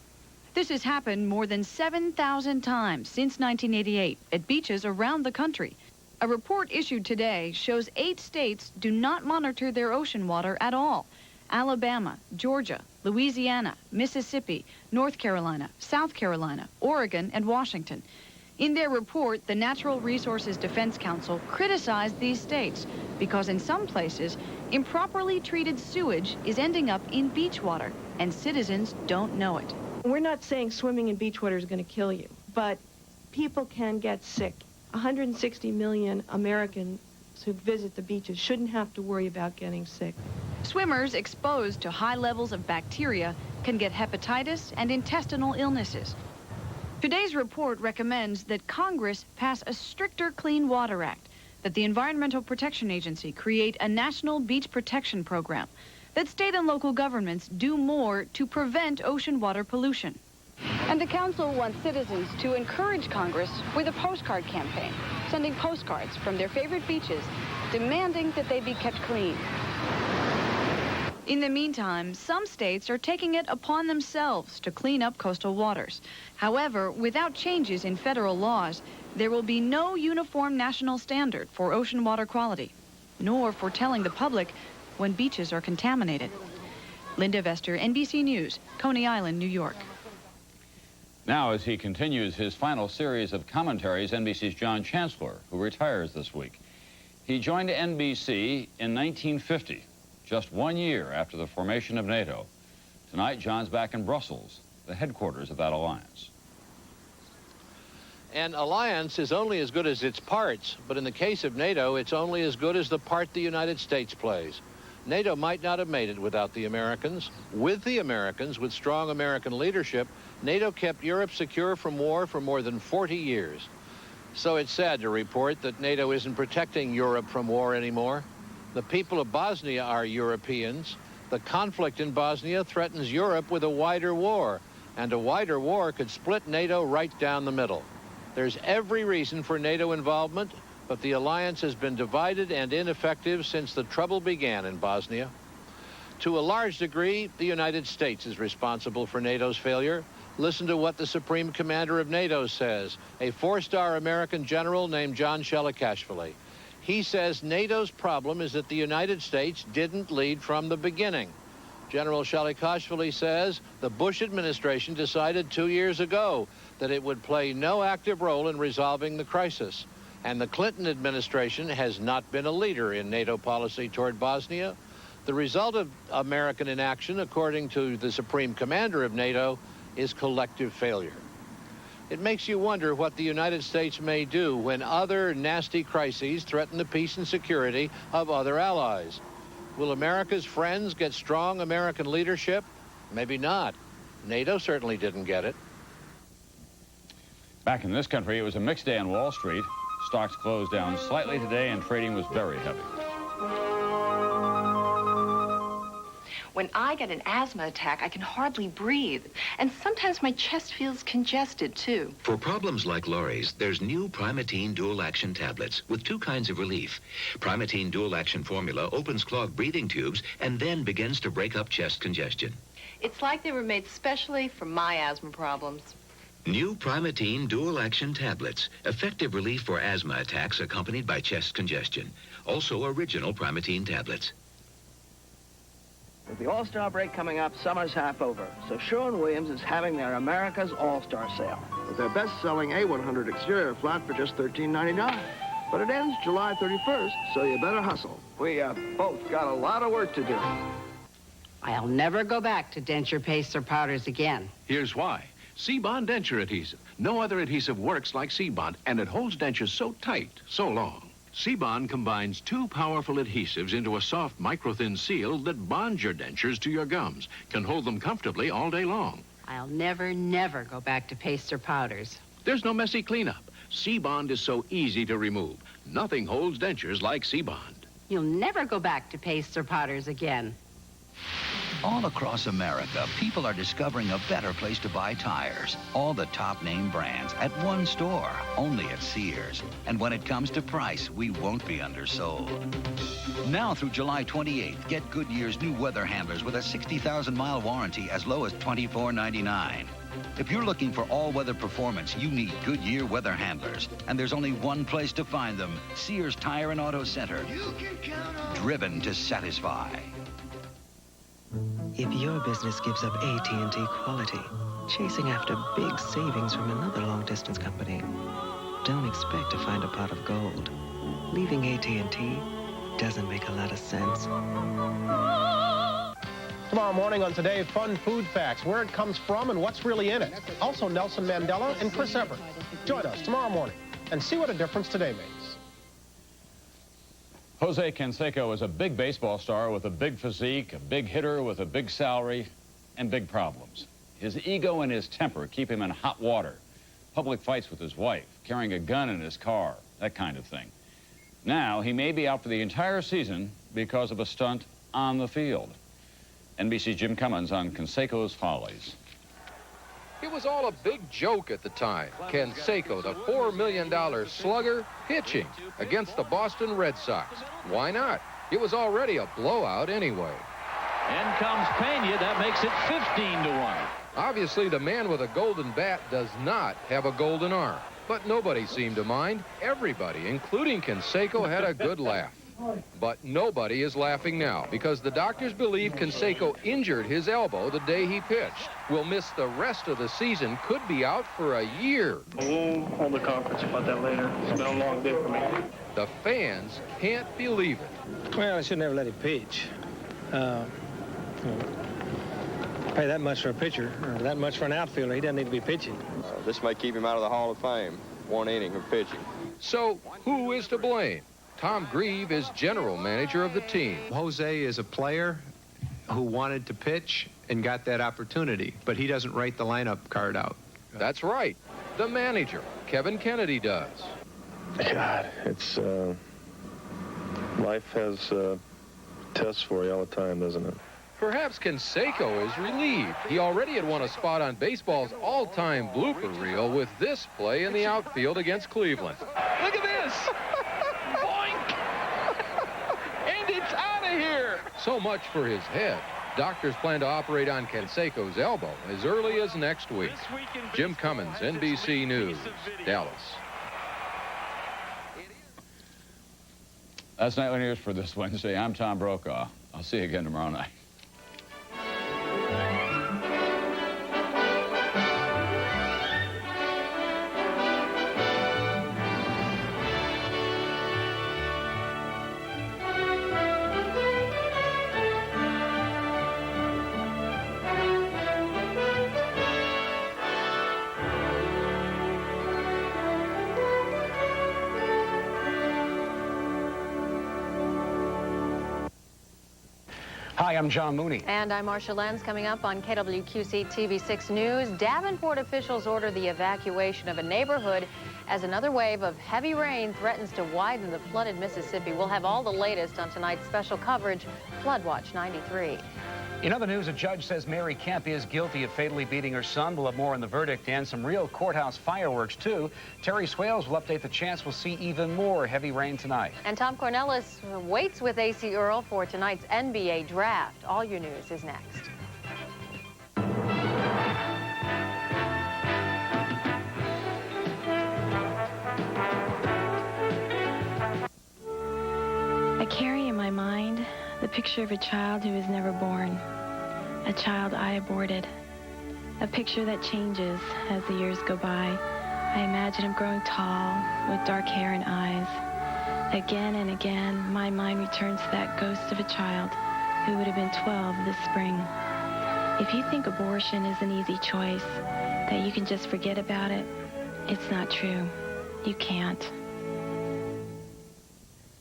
This has happened more than 7,000 times since 1988 at beaches around the country. A report issued today shows 8 states do not monitor their ocean water at all. Alabama, Georgia, Louisiana, Mississippi, North Carolina, South Carolina, Oregon, and Washington. In their report, the Natural Resources Defense Council criticized these states because in some places, improperly treated sewage is ending up in beach water, and citizens don't know it. We're not saying swimming in beach water is going to kill you, but people can get sick. 160 million Americans who visit the beaches shouldn't have to worry about getting sick. Swimmers exposed to high levels of bacteria can get hepatitis and intestinal illnesses. Today's report recommends that Congress pass a stricter Clean Water Act, that the Environmental Protection Agency create a national beach protection program, that state and local governments do more to prevent ocean water pollution. And the council wants citizens to encourage Congress with a postcard campaign, sending postcards from their favorite beaches, demanding that they be kept clean. In the meantime, some states are taking it upon themselves to clean up coastal waters. However, without changes in federal laws, there will be no uniform national standard for ocean water quality, nor for telling the public when beaches are contaminated. Linda Vester, NBC News, Coney Island, New York. Now, as he continues his final series of commentaries, NBC's John Chancellor, who retires this week. He joined NBC in 1950. Just 1 year after the formation of NATO. Tonight, John's back in Brussels, the headquarters of that alliance. An alliance is only as good as its parts, but in the case of NATO, it's only as good as the part the United States plays. NATO might not have made it without the Americans. With the Americans, with strong American leadership, NATO kept Europe secure from war for more than 40 years. So it's sad to report that NATO isn't protecting Europe from war anymore. The people of Bosnia are Europeans. The conflict in Bosnia threatens Europe with a wider war, and a wider war could split NATO right down the middle. There's every reason for NATO involvement, but the alliance has been divided and ineffective since the trouble began in Bosnia. To a large degree, the United States is responsible for NATO's failure. Listen to what the Supreme Commander of NATO says, a 4-star American general named John Shelikashvili. He says NATO's problem is that the United States didn't lead from the beginning. General Shelikashvili says the Bush administration decided 2 years ago that it would play no active role in resolving the crisis. And the Clinton administration has not been a leader in NATO policy toward Bosnia. The result of American inaction, according to the Supreme Commander of NATO, is collective failure. It makes you wonder what the United States may do when other nasty crises threaten the peace and security of other allies. Will America's friends get strong American leadership? Maybe not. NATO certainly didn't get it. Back in this country, it was a mixed day on Wall Street. Stocks closed down slightly today, and trading was very heavy. When I get an asthma attack, I can hardly breathe. And sometimes my chest feels congested, too. For problems like Lori's, there's new Primatene Dual Action tablets with 2 kinds of relief. Primatene Dual Action formula opens clogged breathing tubes and then begins to break up chest congestion. It's like they were made specially for my asthma problems. New Primatene Dual Action tablets. Effective relief for asthma attacks accompanied by chest congestion. Also original Primatene tablets. With the All-Star break coming up, summer's half over. So Sherwin-Williams is having their America's All-Star sale. With their best-selling A100 exterior flat for just $13.99. But it ends July 31st, so you better hustle. We both got a lot of work to do. I'll never go back to denture pastes or powders again. Here's why. C-Bond denture adhesive. No other adhesive works like C-Bond, and it holds dentures so tight, so long. C-Bond combines 2 powerful adhesives into a soft micro-thin seal that bonds your dentures to your gums, can hold them comfortably all day long. I'll never, never go back to pastes or powders. There's no messy cleanup. C-Bond is so easy to remove. Nothing holds dentures like C-Bond. You'll never go back to pastes or powders again. All across America, people are discovering a better place to buy tires. All the top name brands at one store, only at Sears. And when it comes to price, we won't be undersold. Now through July 28th, get Goodyear's new weather handlers with a 60,000-mile warranty as low as $24.99. If you're looking for all-weather performance, you need Goodyear weather handlers. And there's only one place to find them, Sears Tire and Auto Center. Driven to satisfy. If your business gives up AT&T quality, chasing after big savings from another long-distance company, don't expect to find a pot of gold. Leaving AT&T doesn't make a lot of sense. Tomorrow morning on today's Fun Food Facts, where it comes from and what's really in it. Also Nelson Mandela and Chris Everett. Join us tomorrow morning and see what a difference today makes. Jose Canseco is a big baseball star with a big physique, a big hitter with a big salary, and big problems. His ego and his temper keep him in hot water. Public fights with his wife, carrying a gun in his car, that kind of thing. Now, he may be out for the entire season because of a stunt on the field. NBC's Jim Cummins on Canseco's follies. It was all a big joke at the time. Canseco, the $4 million slugger, pitching against the Boston Red Sox. Why not? It was already a blowout anyway. In comes Pena. That makes it 15-1. Obviously, the man with a golden bat does not have a golden arm. But nobody seemed to mind. Everybody, including Canseco, had a good laugh. But nobody is laughing now because the doctors believe Canseco injured his elbow the day he pitched. Will miss the rest of the season, could be out for a year. We'll hold a conference about that later. It's been a long day for me. The fans can't believe it. Well, I should never let him pitch. Pay that much for a pitcher, or that much for an outfielder. He doesn't need to be pitching. This may keep him out of the Hall of Fame. One inning of pitching. So, who is to blame? Tom Grieve is general manager of the team. Jose is a player who wanted to pitch and got that opportunity, but he doesn't write the lineup card out. That's right. The manager, Kevin Kennedy, does. God, it's, life has tests for you all the time, doesn't it? Perhaps Canseco is relieved. He already had won a spot on baseball's all-time blooper reel with this play in the outfield against Cleveland. Look at this! Boink! And it's out of here! So much for his head. Doctors plan to operate on Canseco's elbow as early as next week. Jim Cummins, NBC News, Dallas. That's Nightly News for this Wednesday. I'm Tom Brokaw. I'll see you again tomorrow night. Hi, I'm John Mooney. And I'm Marcia Lenz. Coming up on KWQC TV6 News, Davenport officials order the evacuation of a neighborhood as another wave of heavy rain threatens to widen the flooded Mississippi. We'll have all the latest on tonight's special coverage, Flood Watch 93. In other news, a judge says Mary Kemp is guilty of fatally beating her son. We'll have more on the verdict and some real courthouse fireworks, too. Terry Swales will update the chance we'll see even more heavy rain tonight. And Tom Cornelis waits with A.C. Earl for tonight's NBA draft. All your news is next. I carry in my mind the picture of a child who was never born, a child I aborted, a picture that changes as the years go by. I imagine him growing tall with dark hair and eyes. Again and again, my mind returns to that ghost of a child who would have been 12 this spring. If you think abortion is an easy choice, that you can just forget about it, it's not true. You can't.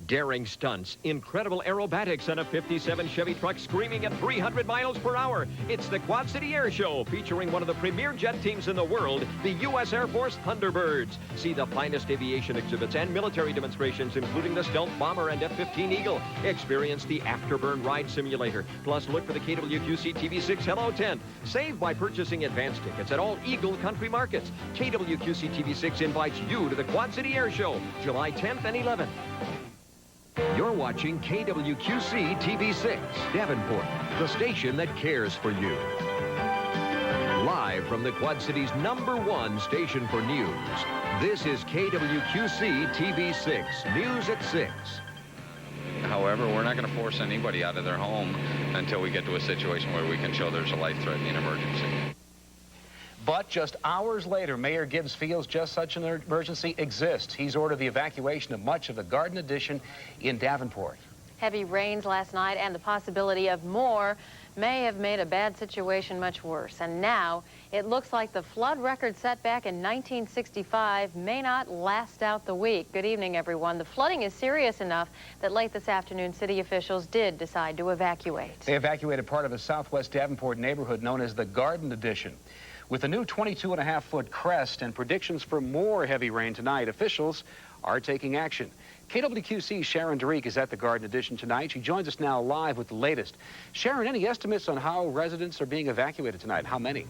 Daring stunts, incredible aerobatics, and a 57 Chevy truck screaming at 300 miles per hour. It's the Quad City Air Show, featuring one of the premier jet teams in the world, the U.S. Air Force Thunderbirds. See the finest aviation exhibits and military demonstrations, including the Stealth Bomber and F-15 Eagle. Experience the Afterburn Ride Simulator. Plus, look for the KWQC TV6 Hello Tent. Save by purchasing advance tickets at all Eagle Country Markets. KWQC TV6 invites you to the Quad City Air Show, July 10th and 11th. You're watching KWQC TV6, Davenport, the station that cares for you. Live from the Quad City's #1 station for news, this is KWQC TV6, News at 6. However, we're not going to force anybody out of their home until we get to a situation where we can show there's a life-threatening emergency. But just hours later, Mayor Gibbs feels just such an emergency exists. He's ordered the evacuation of much of the Garden Addition in Davenport. Heavy rains last night and the possibility of more may have made a bad situation much worse. And now it looks like the flood record set back in 1965 may not last out the week. Good evening, everyone. The flooding is serious enough that late this afternoon, city officials did decide to evacuate. They evacuated part of a southwest Davenport neighborhood known as the Garden Addition. With a new 22.5-foot crest and predictions for more heavy rain tonight, officials are taking action. KWQC's Sharon Derek is at the Garden Addition tonight. She joins us now live with the latest. Sharon, any estimates on how residents are being evacuated tonight? How many?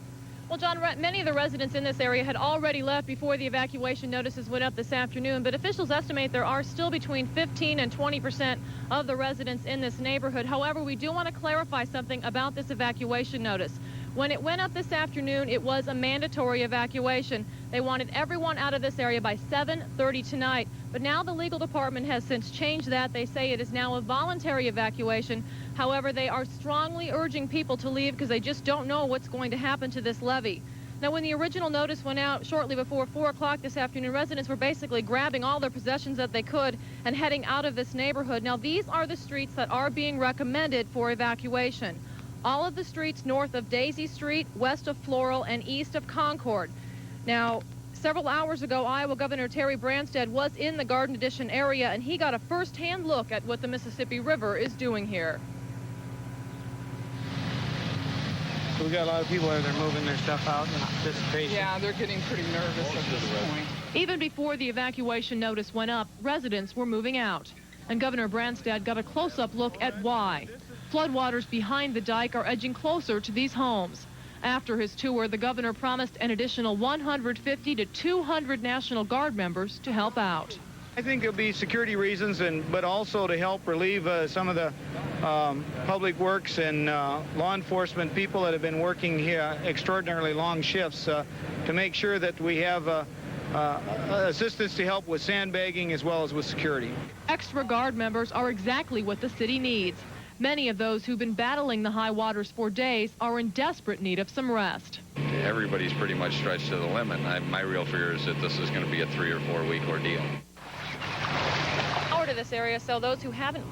Well, John, many of the residents in this area had already left before the evacuation notices went up this afternoon, but officials estimate there are still between 15 and 20% of the residents in this neighborhood. However, we do want to clarify something about this evacuation notice. When it went up this afternoon, it was a mandatory evacuation. They wanted everyone out of this area by 7:30 tonight. But now the legal department has since changed that. They say it is now a voluntary evacuation. However, they are strongly urging people to leave because they just don't know what's going to happen to this levee. Now, when the original notice went out shortly before 4 o'clock this afternoon, residents were basically grabbing all their possessions that they could and heading out of this neighborhood. Now, these are the streets that are being recommended for evacuation. All of the streets north of Daisy Street, west of Floral, and east of Concord. Now, several hours ago, Iowa Governor Terry Branstad was in the Garden Addition area, and he got a first-hand look at what the Mississippi River is doing here. So we got a lot of people out there moving their stuff out in anticipation. Yeah, they're getting pretty nervous at this point. Even before the evacuation notice went up, residents were moving out. And Governor Branstad got a close-up look at why. Floodwaters behind the dike are edging closer to these homes. After his tour, the governor promised an additional 150 to 200 National Guard members to help out. I think it'll be security reasons, but also to help relieve some of the public works and law enforcement people that have been working here extraordinarily long shifts to make sure that we have assistance to help with sandbagging as well as with security. Extra Guard members are exactly what the city needs. Many of those who've been battling the high waters for days are in desperate need of some rest. Everybody's pretty much stretched to the limit. My real fear is that this is going to be a 3 or 4 week ordeal. To this area, so those who haven't,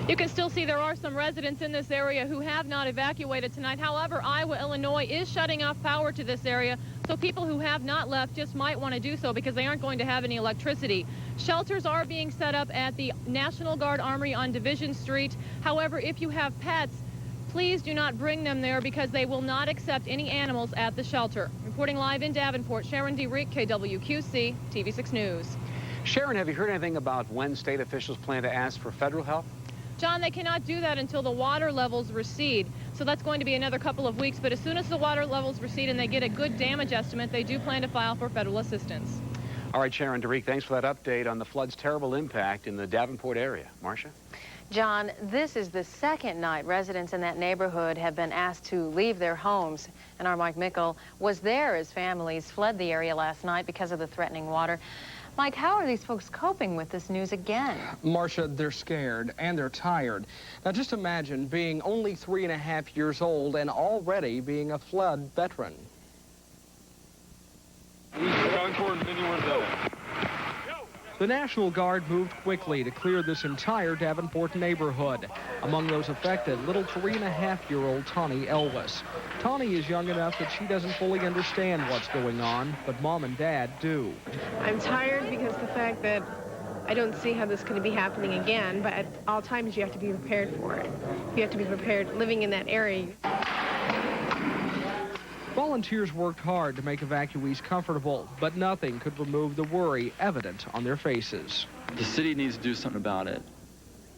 you can still see there are some residents in this area who have not evacuated tonight. However, Iowa, Illinois is shutting off power to this area, so people who have not left just might want to do so because they aren't going to have any electricity. Shelters are being set up at the National Guard Armory on Division Street. However, if you have pets, please do not bring them there because they will not accept any animals at the shelter. Reporting live in Davenport, Sharon Derek, KWQC, TV6 News. Sharon, have you heard anything about when state officials plan to ask for federal help? John, they cannot do that until the water levels recede. So that's going to be another couple of weeks. But as soon as the water levels recede and they get a good damage estimate, they do plan to file for federal assistance. All right, Sharon Derek, thanks for that update on the flood's terrible impact in the Davenport area. Marcia? John, this is the second night residents in that neighborhood have been asked to leave their homes. And our Mike Mickle was there as families fled the area last night because of the threatening water. Mike, how are these folks coping with this news again? Marcia, they're scared and they're tired. Now, just imagine being only 3.5 years old and already being a flood veteran. The National Guard moved quickly to clear this entire Davenport neighborhood. Among those affected, little 3.5-year-old Tawny Elvis. Tawny is young enough that she doesn't fully understand what's going on, but Mom and Dad do. I'm tired because the fact that I don't see how this is going to be happening again, but at all times you have to be prepared for it. You have to be prepared living in that area. Volunteers worked hard to make evacuees comfortable, but nothing could remove the worry evident on their faces. The city needs to do something about it,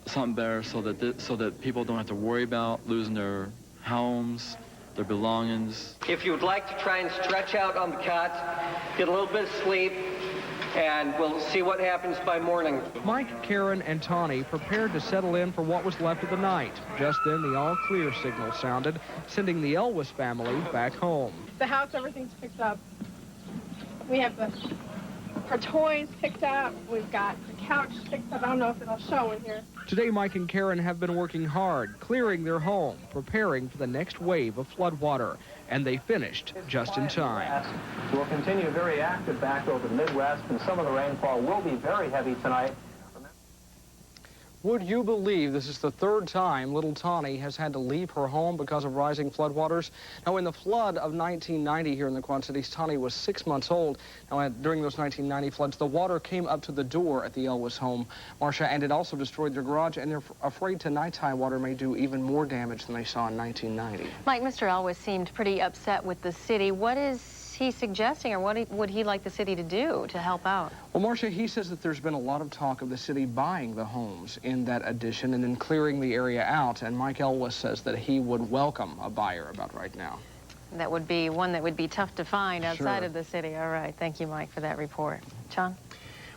something better, so that people don't have to worry about losing their homes, their belongings. If you would like to try and stretch out on the cots, get a little bit of sleep, and we'll see what happens by morning. Mike, Karen, and Tawny prepared to settle in for what was left of the night. Just then, the all-clear signal sounded, sending the Elwes family back home. The house, everything's picked up. We have our toys picked up. We've got the couch picked up. I don't know if it'll show in here. Today, Mike and Karen have been working hard, clearing their home, preparing for the next wave of floodwater. And they finished just in time. We'll continue very active back over the Midwest, and some of the rainfall will be very heavy tonight. Would you believe this is the third time little Tawny has had to leave her home because of rising floodwaters? Now, in the flood of 1990 here in the Quad Cities, Tawny was 6 months old. Now, during those 1990 floods, the water came up to the door at the Elwes home, Marcia, and it also destroyed their garage, and they're afraid tonight's high water may do even more damage than they saw in 1990. Mike, Mr. Elwes seemed pretty upset with the city. What is he suggesting, or what would he like the city to do to help out? Well, Marcia, he says that there's been a lot of talk of the city buying the homes in that addition and then clearing the area out, and Mike Elwes says that he would welcome a buyer about right now. That would be one that would be tough to find outside of the city. All right. Thank you, Mike, for that report. John?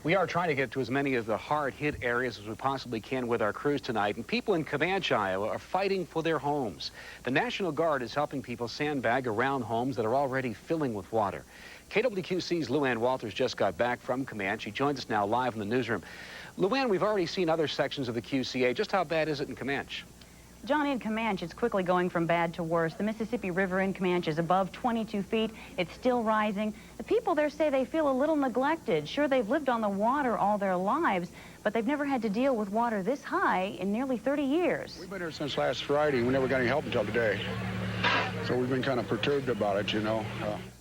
We are trying to get to as many of the hard-hit areas as we possibly can with our crews tonight, and people in Comanche, Iowa are fighting for their homes. The National Guard is helping people sandbag around homes that are already filling with water. KWQC's Luann Walters just got back from Comanche. She joins us now live in the newsroom. Luann, we've already seen other sections of the QCA. Just how bad is it in Comanche? John, in Comanche, it's quickly going from bad to worse. The Mississippi River in Comanche is above 22 feet. It's still rising. The people there say they feel a little neglected. Sure, they've lived on the water all their lives, but they've never had to deal with water this high in nearly 30 years. We've been here since last Friday. We never got any help until today. So we've been kind of perturbed about it, you know.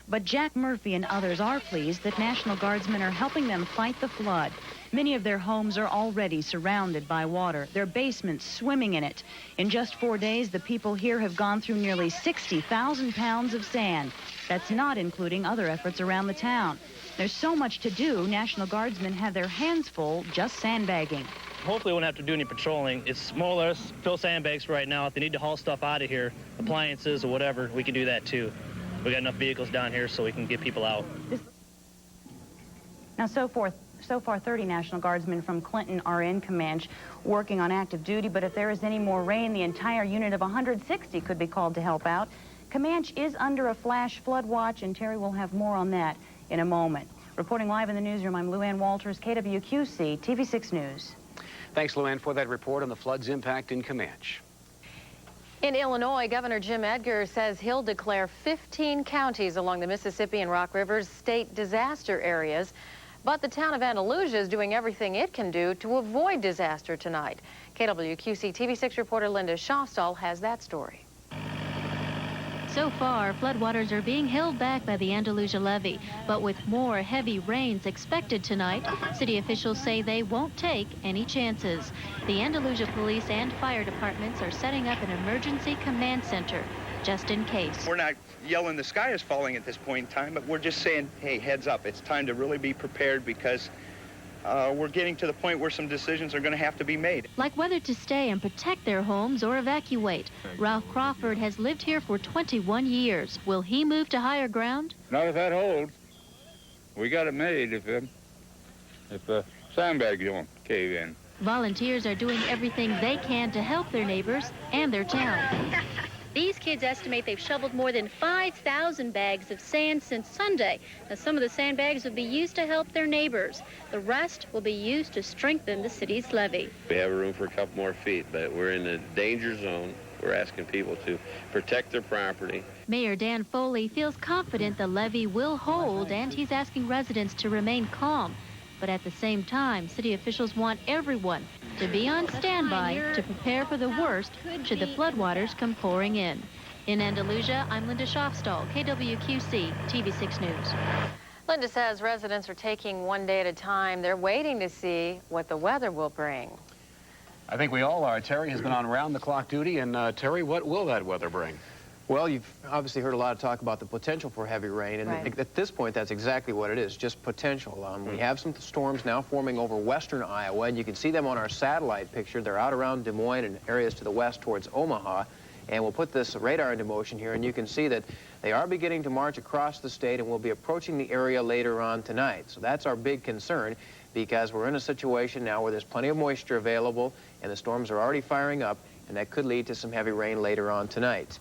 But Jack Murphy and others are pleased that National Guardsmen are helping them fight the flood. Many of their homes are already surrounded by water, their basements swimming in it. In just 4 days, the people here have gone through nearly 60,000 pounds of sand. That's not including other efforts around the town. There's so much to do, National Guardsmen have their hands full just sandbagging. Hopefully we won't have to do any patrolling. It's more or less fill sandbags right now. If they need to haul stuff out of here, appliances or whatever, we can do that too. We got enough vehicles down here so we can get people out. Now, so far, 30 National Guardsmen from Clinton are in Comanche working on active duty, but if there is any more rain, the entire unit of 160 could be called to help out. Comanche is under a flash flood watch, and Terry will have more on that in a moment. Reporting live in the newsroom, I'm Luann Walters, KWQC, TV6 News. Thanks, Luann, for that report on the flood's impact in Comanche. In Illinois, Governor Jim Edgar says he'll declare 15 counties along the Mississippi and Rock Rivers state disaster areas. But the town of Andalusia is doing everything it can do to avoid disaster tonight. KWQC TV6 reporter Linda Shawstall has that story. So far, floodwaters are being held back by the Andalusia levee. But with more heavy rains expected tonight, city officials say they won't take any chances. The Andalusia police and fire departments are setting up an emergency command center just in case. We're not yelling the sky is falling at this point in time, but we're just saying, hey, heads up. It's time to really be prepared because we're getting to the point where some decisions are going to have to be made. Like whether to stay and protect their homes or evacuate. Ralph Crawford has lived here for 21 years. Will he move to higher ground? Not if that holds. We got it made if sandbags don't cave in. Volunteers are doing everything they can to help their neighbors and their town. These kids estimate they've shoveled more than 5,000 bags of sand since Sunday. Now, some of the sandbags will be used to help their neighbors. The rest will be used to strengthen the city's levee. We have room for a couple more feet, but we're in a danger zone. We're asking people to protect their property. Mayor Dan Foley feels confident the levee will hold, and he's asking residents to remain calm. But at the same time, city officials want everyone to be on standby to prepare for the worst should the floodwaters come pouring in. In Andalusia, I'm Linda Shofstall, KWQC, TV6 News. Linda says residents are taking one day at a time. They're waiting to see what the weather will bring. I think we all are. Terry has been on round-the-clock duty, and Terry, what will that weather bring? Well, you've obviously heard a lot of talk about the potential for heavy rain, and Right. at this point, that's exactly what it is, just potential. We have some storms now forming over western Iowa, and you can see them on our satellite picture. They're out around Des Moines and areas to the west towards Omaha, and we'll put this radar into motion here, and you can see that they are beginning to march across the state and will be approaching the area later on tonight. So that's our big concern, because we're in a situation now where there's plenty of moisture available, and the storms are already firing up, and that could lead to some heavy rain later on tonight.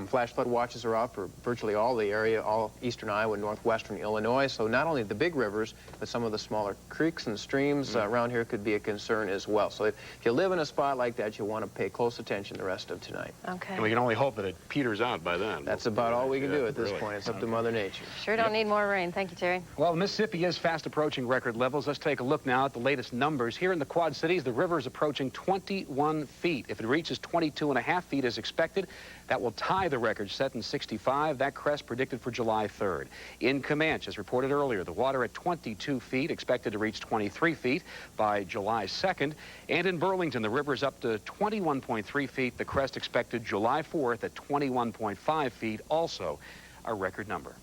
Flash flood watches are out for virtually all the area, all eastern Iowa and northwestern Illinois. So not only the big rivers, but some of the smaller creeks and streams around here could be a concern as well. So if you live in a spot like that, you'll want to pay close attention the rest of tonight. Okay. And we can only hope that it peters out by then. That's about all we can do at this point. It's up to Mother Nature. Sure don't need more rain. Thank you, Terry. Well, Mississippi is fast approaching record levels. Let's take a look now at the latest numbers. Here in the Quad Cities, the river is approaching 21 feet. If it reaches 22.5 feet as expected, that will tie the record set in '65. That crest predicted for July 3rd. In Comanche, as reported earlier, the water at 22 feet, expected to reach 23 feet by July 2nd. And in Burlington, the river is up to 21.3 feet. The crest expected July 4th at 21.5 feet, also a record number.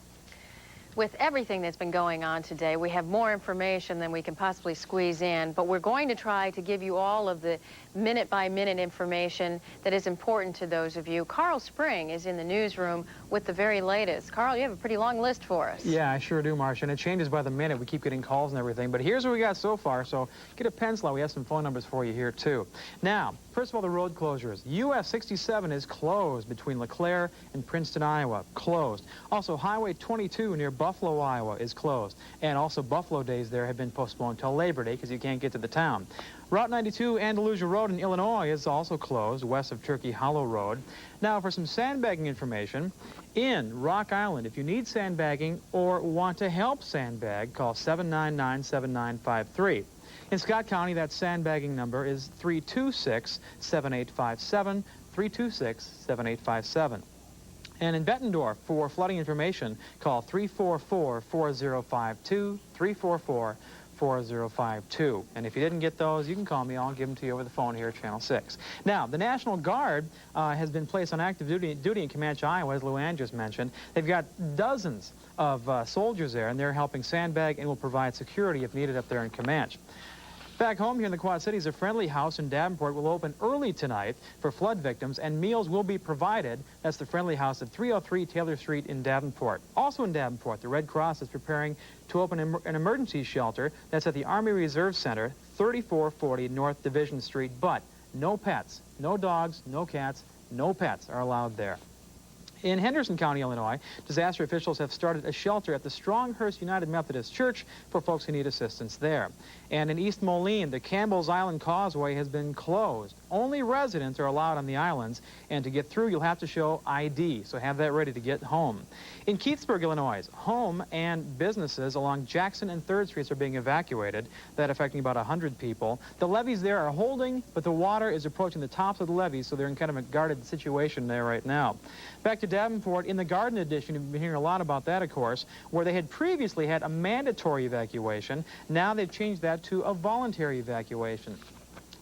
With everything that's been going on today, we have more information than we can possibly squeeze in, but we're going to try to give you all of the minute-by-minute information that is important to those of you. Carl Spring is in the newsroom with the very latest. Carl, you have a pretty long list for us. Yeah, I sure do, Marcia, and it changes by the minute. We keep getting calls and everything, but here's what we got so far, so get a pencil out. We have some phone numbers for you here, too. Now, first of all, the road closures. US 67 is closed between LeClaire and Princeton, Iowa. Closed. Also, Highway 22 near Buffalo, Iowa is closed. And also, Buffalo days there have been postponed till Labor Day because you can't get to the town. Route 92 Andalusia Road in Illinois is also closed, west of Turkey Hollow Road. Now, for some sandbagging information, in Rock Island, if you need sandbagging or want to help sandbag, call 799-7953. In Scott County, that sandbagging number is 326-7857, 326-7857. And in Bettendorf, for flooding information, call 344-4052, 344-4052. And if you didn't get those, you can call me. I'll give them to you over the phone here at Channel 6. Now, the National Guard has been placed on active duty in Comanche, Iowa, as Luann just mentioned. They've got dozens of soldiers there, and they're helping sandbag and will provide security if needed up there in Comanche. Back home here in the Quad Cities, a friendly house in Davenport will open early tonight for flood victims, and meals will be provided. That's the friendly house at 303 Taylor Street in Davenport. Also in Davenport, the Red Cross is preparing to open an emergency shelter that's at the Army Reserve Center, 3440 North Division Street, but no pets, no dogs, no cats, no pets are allowed there. In Henderson County, Illinois, disaster officials have started a shelter at the Stronghurst United Methodist Church for folks who need assistance there. And in East Moline, the Campbell's Island Causeway has been closed. Only residents are allowed on the islands, and to get through, you'll have to show ID, so have that ready to get home. In Keithsburg, Illinois, home and businesses along Jackson and 3rd Streets are being evacuated, that affecting about 100 people. The levees there are holding, but the water is approaching the tops of the levees, so they're in kind of a guarded situation there right now. Back to Davenport, in the Garden Edition, you've been hearing a lot about that, of course, where they had previously had a mandatory evacuation. Now they've changed that to a voluntary evacuation.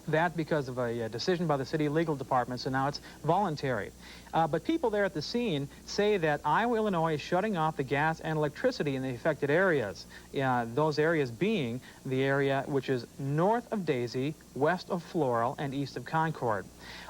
That because of a decision by the city legal department, so now it's voluntary. But people there at the scene say that Iowa, Illinois is shutting off the gas and electricity in the affected areas. Those areas being the area which is north of Daisy, west of Floral, and east of Concord.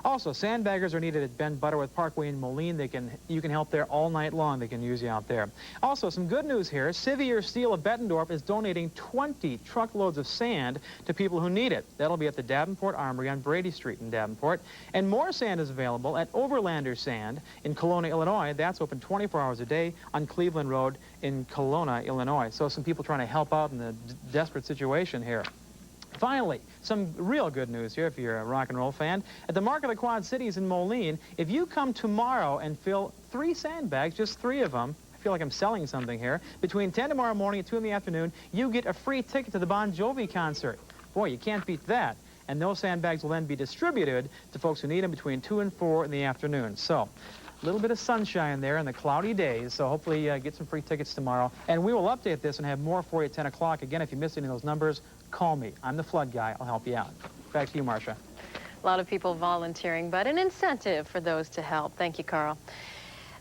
Also, sandbaggers are needed at Ben Butterworth Parkway in Moline. You can help there all night long. They can use you out there. Also, some good news here. Sevier Steel of Bettendorf is donating 20 truckloads of sand to people who need it. That'll be at the Davenport Armory on Brady Street in Davenport. And more sand is available at Overlander Sand in Kelowna, Illinois. That's open 24 hours a day on Cleveland Road in Kelowna, Illinois. So some people trying to help out in the desperate situation here. Finally, some real good news here if you're a rock and roll fan. At the Market of the Quad Cities in Moline, if you come tomorrow and fill 3 sandbags, just 3 of them, I feel like I'm selling something here, between 10 tomorrow morning and 2 in the afternoon, you get a free ticket to the Bon Jovi concert. Boy, you can't beat that. And those sandbags will then be distributed to folks who need them between 2 and 4 in the afternoon. So, A little bit of sunshine there in the cloudy days, so hopefully get some free tickets tomorrow. And we will update this and have more for you at 10 o'clock. Again, if you missed any of those numbers, call me. I'm the flood guy. I'll help you out. Back to you, Marcia. A lot of people volunteering, but an incentive for those to help. Thank you, Carl.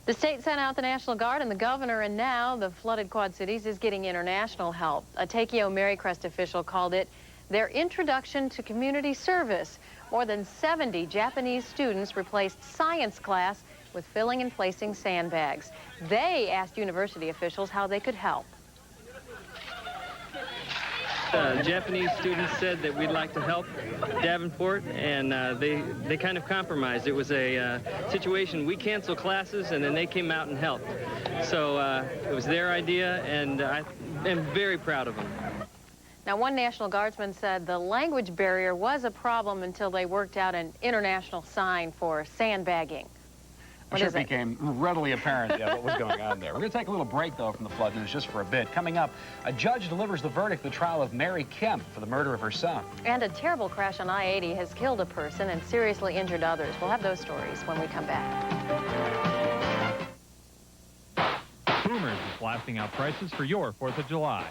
The state sent out the National Guard and the governor, and now the flooded Quad Cities is getting international help. A Takeo Marycrest official called it their introduction to community service. More than 70 Japanese students replaced science class with filling and placing sandbags. They asked university officials how they could help. Japanese students said that we'd like to help Davenport, and they kind of compromised. It was a situation, we canceled classes, and then they came out and helped. So it was their idea, and I am very proud of them. Now, one National Guardsman said the language barrier was a problem until they worked out an international sign for sandbagging. I'm sure it became readily apparent what was going on there. We're going to take a little break, though, from the flood news just for a bit. Coming up, a judge delivers the verdict in the trial of Mary Kemp for the murder of her son. And a terrible crash on I-80 has killed a person and seriously injured others. We'll have those stories when we come back. Boomers is blasting out prices for your 4th of July.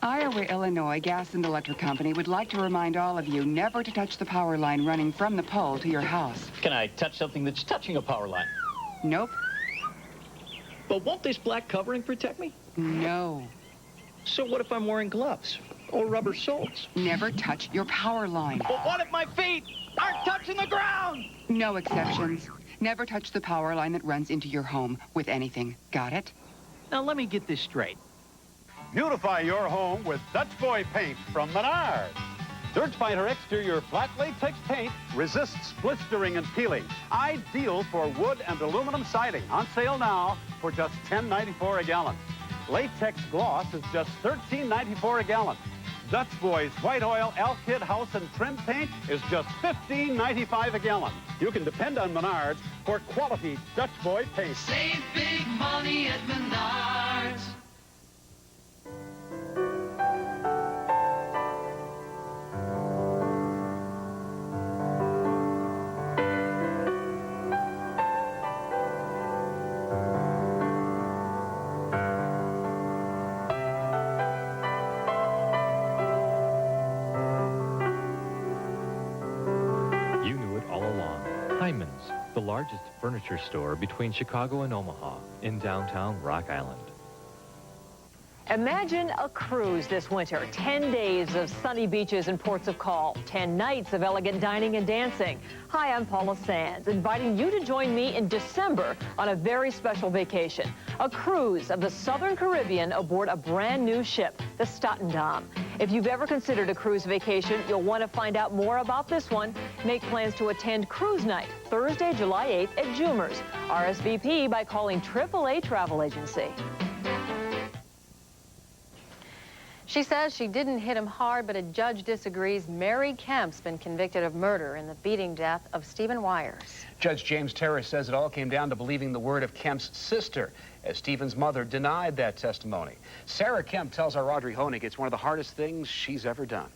Iowa, Illinois Gas and Electric Company would like to remind all of you never to touch the power line running from the pole to your house. Can I touch something that's touching a power line? Nope. But won't this black covering protect me? No. So what if I'm wearing gloves or rubber soles? Never touch your power line. But what if my feet aren't touching the ground? No exceptions. Never touch the power line that runs into your home with anything. Got it? Now let me get this straight. Beautify your home with Dutch Boy paint from Menards. Dirt Fighter exterior flat latex paint resists blistering and peeling. Ideal for wood and aluminum siding. On sale now for just $10.94 a gallon. Latex gloss is just $13.94 a gallon. Dutch Boy's white oil, Alkyd, house, and trim paint is just $15.95 a gallon. You can depend on Menards for quality Dutch Boy paint. Save big money at Menards. The largest furniture store between Chicago and Omaha in downtown Rock Island. Imagine a cruise this winter. 10 days of sunny beaches and ports of call. 10 nights of elegant dining and dancing. Hi, I'm Paula Sands, inviting you to join me in December on a very special vacation. A cruise of the Southern Caribbean aboard a brand new ship, the Statendam. If you've ever considered a cruise vacation, you'll want to find out more about this one. Make plans to attend Cruise Night, Thursday, July 8th at Jumer's. RSVP by calling AAA Travel Agency. She says she didn't hit him hard, but a judge disagrees. Mary Kemp's been convicted of murder in the beating death of Stephen Wires. Judge James Terrace says it all came down to believing the word of Kemp's sister, as Stephen's mother denied that testimony. Sarah Kemp tells our Audrey Honig it's one of the hardest things she's ever done.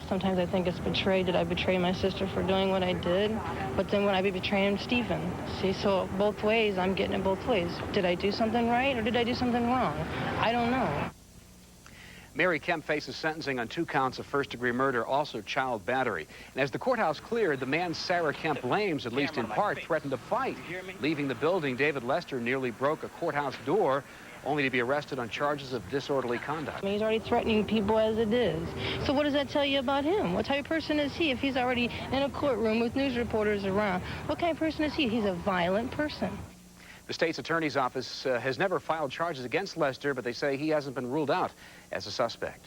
Sometimes I think it's betrayed. Did I betray my sister for doing what I did? But then when I be betraying Stephen? See, so both ways, I'm getting it both ways. Did I do something right or did I do something wrong? I don't know. Mary Kemp faces sentencing on 2 counts of first-degree murder, also child battery. And as the courthouse cleared, the man Sarah Kemp blames, at least in part, threatened to fight. Leaving the building, David Lester nearly broke a courthouse door, only to be arrested on charges of disorderly conduct. He's already threatening people as it is. So what does that tell you about him? What type of person is he if he's already in a courtroom with news reporters around? What kind of person is he? He's a violent person. The state's attorney's office has never filed charges against Lester, but they say he hasn't been ruled out as a suspect.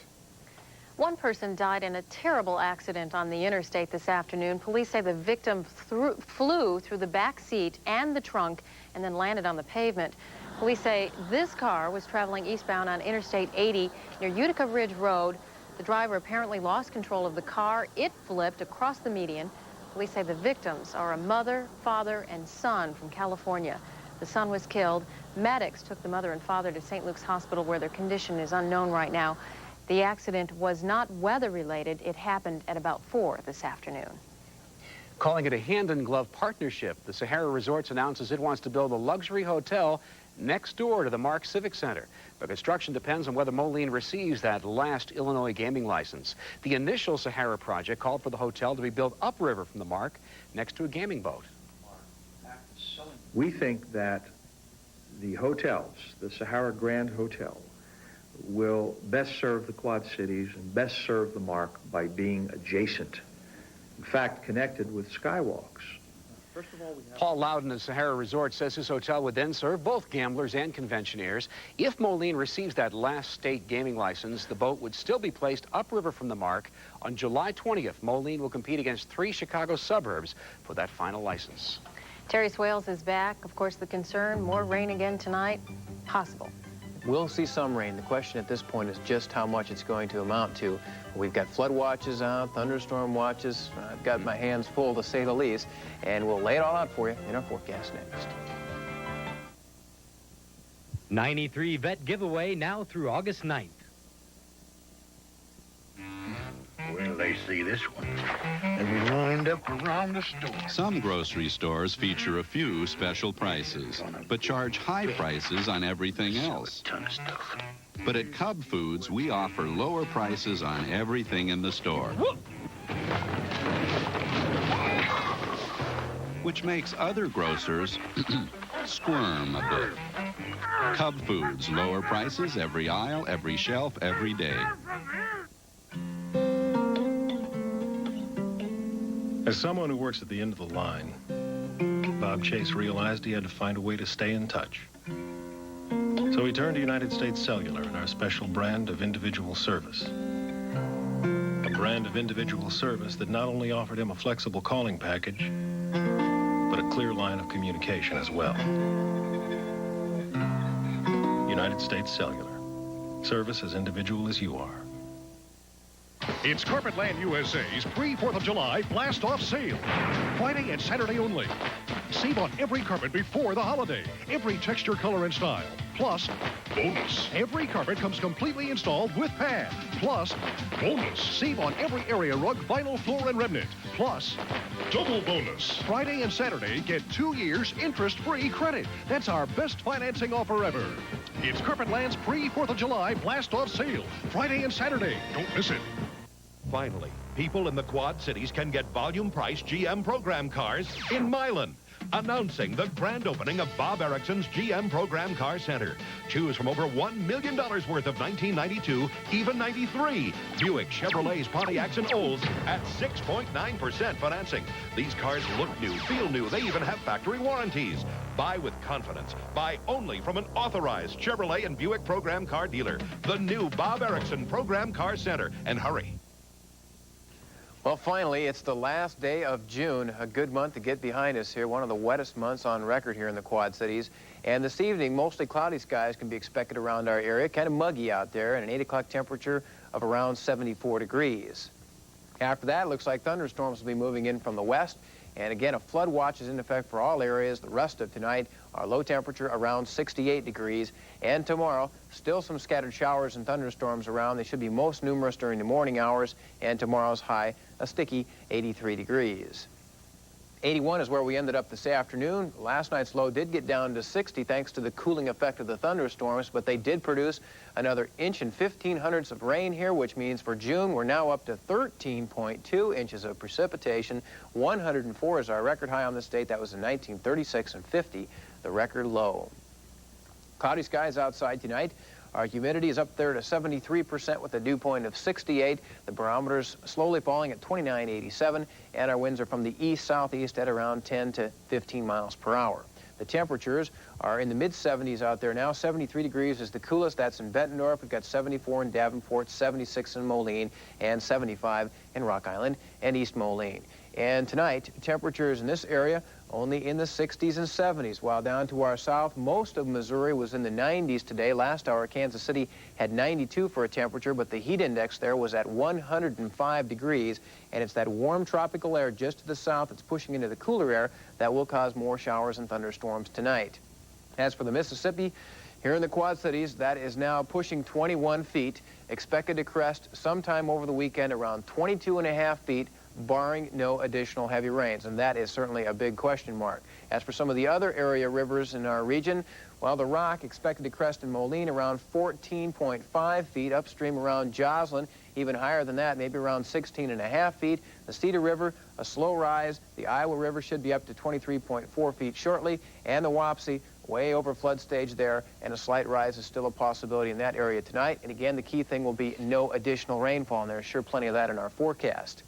One person died in a terrible accident on the interstate this afternoon. Police say the victim flew through the back seat and the trunk and then landed on the pavement. Police say this car was traveling eastbound on Interstate 80 near Utica Ridge Road. The driver apparently lost control of the car. It flipped across the median. Police say the victims are a mother, father, and son from California. The son was killed. Medics took the mother and father to St. Luke's Hospital, where their condition is unknown right now. The accident was not weather-related. It happened at about 4 this afternoon. Calling it a hand-in-glove partnership, the Sahara Resorts announces it wants to build a luxury hotel next door to the Mark Civic Center. But construction depends on whether Moline receives that last Illinois gaming license. The initial Sahara project called for the hotel to be built upriver from the Mark next to a gaming boat. We think that the hotels, the Sahara Grand Hotel, will best serve the Quad Cities and best serve the Mark by being adjacent. In fact, connected with skywalks. Paul Loudon of Sahara Resort says his hotel would then serve both gamblers and conventioneers. If Moline receives that last state gaming license, the boat would still be placed upriver from the Mark. On July 20th, Moline will compete against 3 Chicago suburbs for that final license. Terry Swales is back. Of course, the concern, more rain again tonight, possible. We'll see some rain. The question at this point is just how much it's going to amount to. We've got flood watches out, thunderstorm watches. I've got my hands full, to say the least, and we'll lay it all out for you in our forecast next. 93 vet giveaway now through August 9th. Well, they see this one, and we lined up around the store. Some grocery stores feature a few special prices, but charge high prices on everything else. Ton of stuff. But at Cub Foods, we offer lower prices on everything in the store. Which makes other grocers squirm a bit. Cub Foods, lower prices every aisle, every shelf, every day. As someone who works at the end of the line, Bob Chase realized he had to find a way to stay in touch. So he turned to United States Cellular and our special brand of individual service. A brand of individual service that not only offered him a flexible calling package, but a clear line of communication as well. United States Cellular. Service as individual as you are. It's Carpetland USA's pre-4th of July blast-off sale. Friday and Saturday only. Save on every carpet before the holiday. Every texture, color, and style. Plus, bonus. Every carpet comes completely installed with pad. Plus, bonus. Save on every area rug, vinyl, floor, and remnant. Plus, double bonus. Friday and Saturday, get 2 years interest-free credit. That's our best financing offer ever. It's Carpetland's pre-4th of July blast-off sale. Friday and Saturday. Don't miss it. Finally, people in the Quad Cities can get volume-priced GM program cars in Milan. Announcing the grand opening of Bob Erickson's GM Program Car Center. Choose from over $1 million worth of 1992, even 93 Buick, Chevrolets, Pontiacs, and Olds at 6.9% financing. These cars look new, feel new. They even have factory warranties. Buy with confidence. Buy only from an authorized Chevrolet and Buick program car dealer. The new Bob Erickson Program Car Center. And hurry. Well, finally, it's the last day of June, a good month to get behind us here, one of the wettest months on record here in the Quad Cities. And this evening, mostly cloudy skies can be expected around our area, kind of muggy out there, and an 8 o'clock temperature of around 74 degrees. After that, it looks like thunderstorms will be moving in from the west. And again, a flood watch is in effect for all areas. The rest of tonight, our low temperature around 68 degrees. And tomorrow, still some scattered showers and thunderstorms around. They should be most numerous during the morning hours. And tomorrow's high, a sticky 83 degrees. 81 is where we ended up this afternoon. Last night's low did get down to 60 thanks to the cooling effect of the thunderstorms, but they did produce another inch and 15/100ths of rain here, which means for June we're now up to 13.2 inches of precipitation. 104 is our record high on this date. That was in 1936, and 50 the record low. Cloudy skies outside tonight. Our humidity is up there to 73% with a dew point of 68. The barometer's slowly falling at 29.87, and our winds are from the east-southeast at around 10 to 15 miles per hour. The temperatures are in the mid-70s out there now. 73 degrees is the coolest. That's in Bettendorf. We've got 74 in Davenport, 76 in Moline, and 75 in Rock Island and East Moline. And tonight, temperatures in this area only in the 60s and 70s, while down to our south, most of Missouri was in the 90s today. Last hour, Kansas City had 92 for a temperature, but the heat index there was at 105 degrees, and it's that warm tropical air just to the south that's pushing into the cooler air that will cause more showers and thunderstorms tonight. As for the Mississippi, here in the Quad Cities, that is now pushing 21 feet, expected to crest sometime over the weekend around 22.5 feet barring no additional heavy rains, and that is certainly a big question mark. As for some of the other area rivers in our region, well, the Rock expected to crest in Moline around 14.5 feet, upstream around Joslin, even higher than that, maybe around 16.5 feet. The Cedar River, a slow rise. The Iowa River should be up to 23.4 feet shortly, and the Wapsie, way over flood stage there, and a slight rise is still a possibility in that area tonight. And again, the key thing will be no additional rainfall, and there's sure plenty of that in our forecast.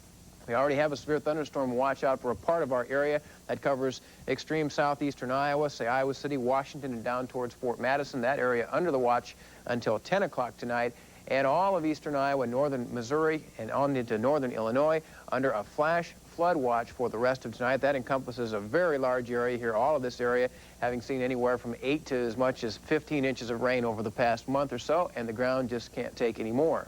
We already have a severe thunderstorm watch out for a part of our area that covers extreme southeastern Iowa, say Iowa City, Washington, and down towards Fort Madison. That area under the watch until 10 o'clock tonight. And all of eastern Iowa, northern Missouri, and on into northern Illinois under a flash flood watch for the rest of tonight. That encompasses a very large area here, all of this area having seen anywhere from 8 to as much as 15 inches of rain over the past month or so, and the ground just can't take any more.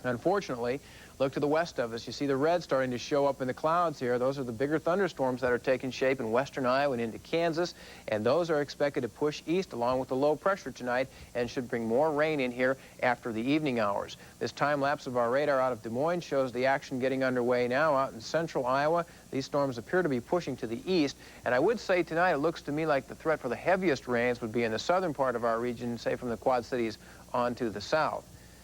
Unfortunately, look to the west of us. You see the red starting to show up in the clouds here. Those are the bigger thunderstorms that are taking shape in western Iowa and into Kansas, and those are expected to push east along with the low pressure tonight and should bring more rain in here after the evening hours. This time lapse of our radar out of Des Moines shows the action getting underway now out in central Iowa. These storms appear to be pushing to the east, and I would say tonight it looks to me like the threat for the heaviest rains would be in the southern part of our region, say from the Quad Cities on to the south.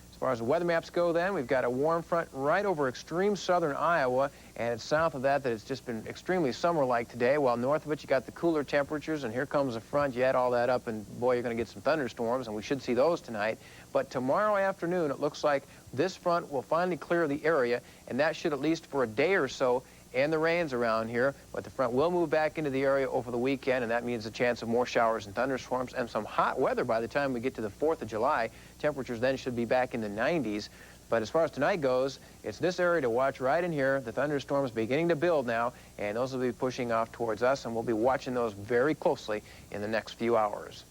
As far as the weather maps go then, we've got a warm front right over extreme southern Iowa, and it's south of that it's just been extremely summer-like today, while north of it you got the cooler temperatures, and here comes the front. You add all that up, and boy, you're going to get some thunderstorms, and we should see those tonight. But tomorrow afternoon, it looks like this front will finally clear the area, and that should, at least for a day or so, and the rains around here, but the front will move back into the area over the weekend, and that means a chance of more showers and thunderstorms and some hot weather by the time we get to the 4th of July. Temperatures then should be back in the 90s. But as far as tonight goes, it's this area to watch right in here. The thunderstorms beginning to build now, and those will be pushing off towards us, and we'll be watching those very closely in the next few hours.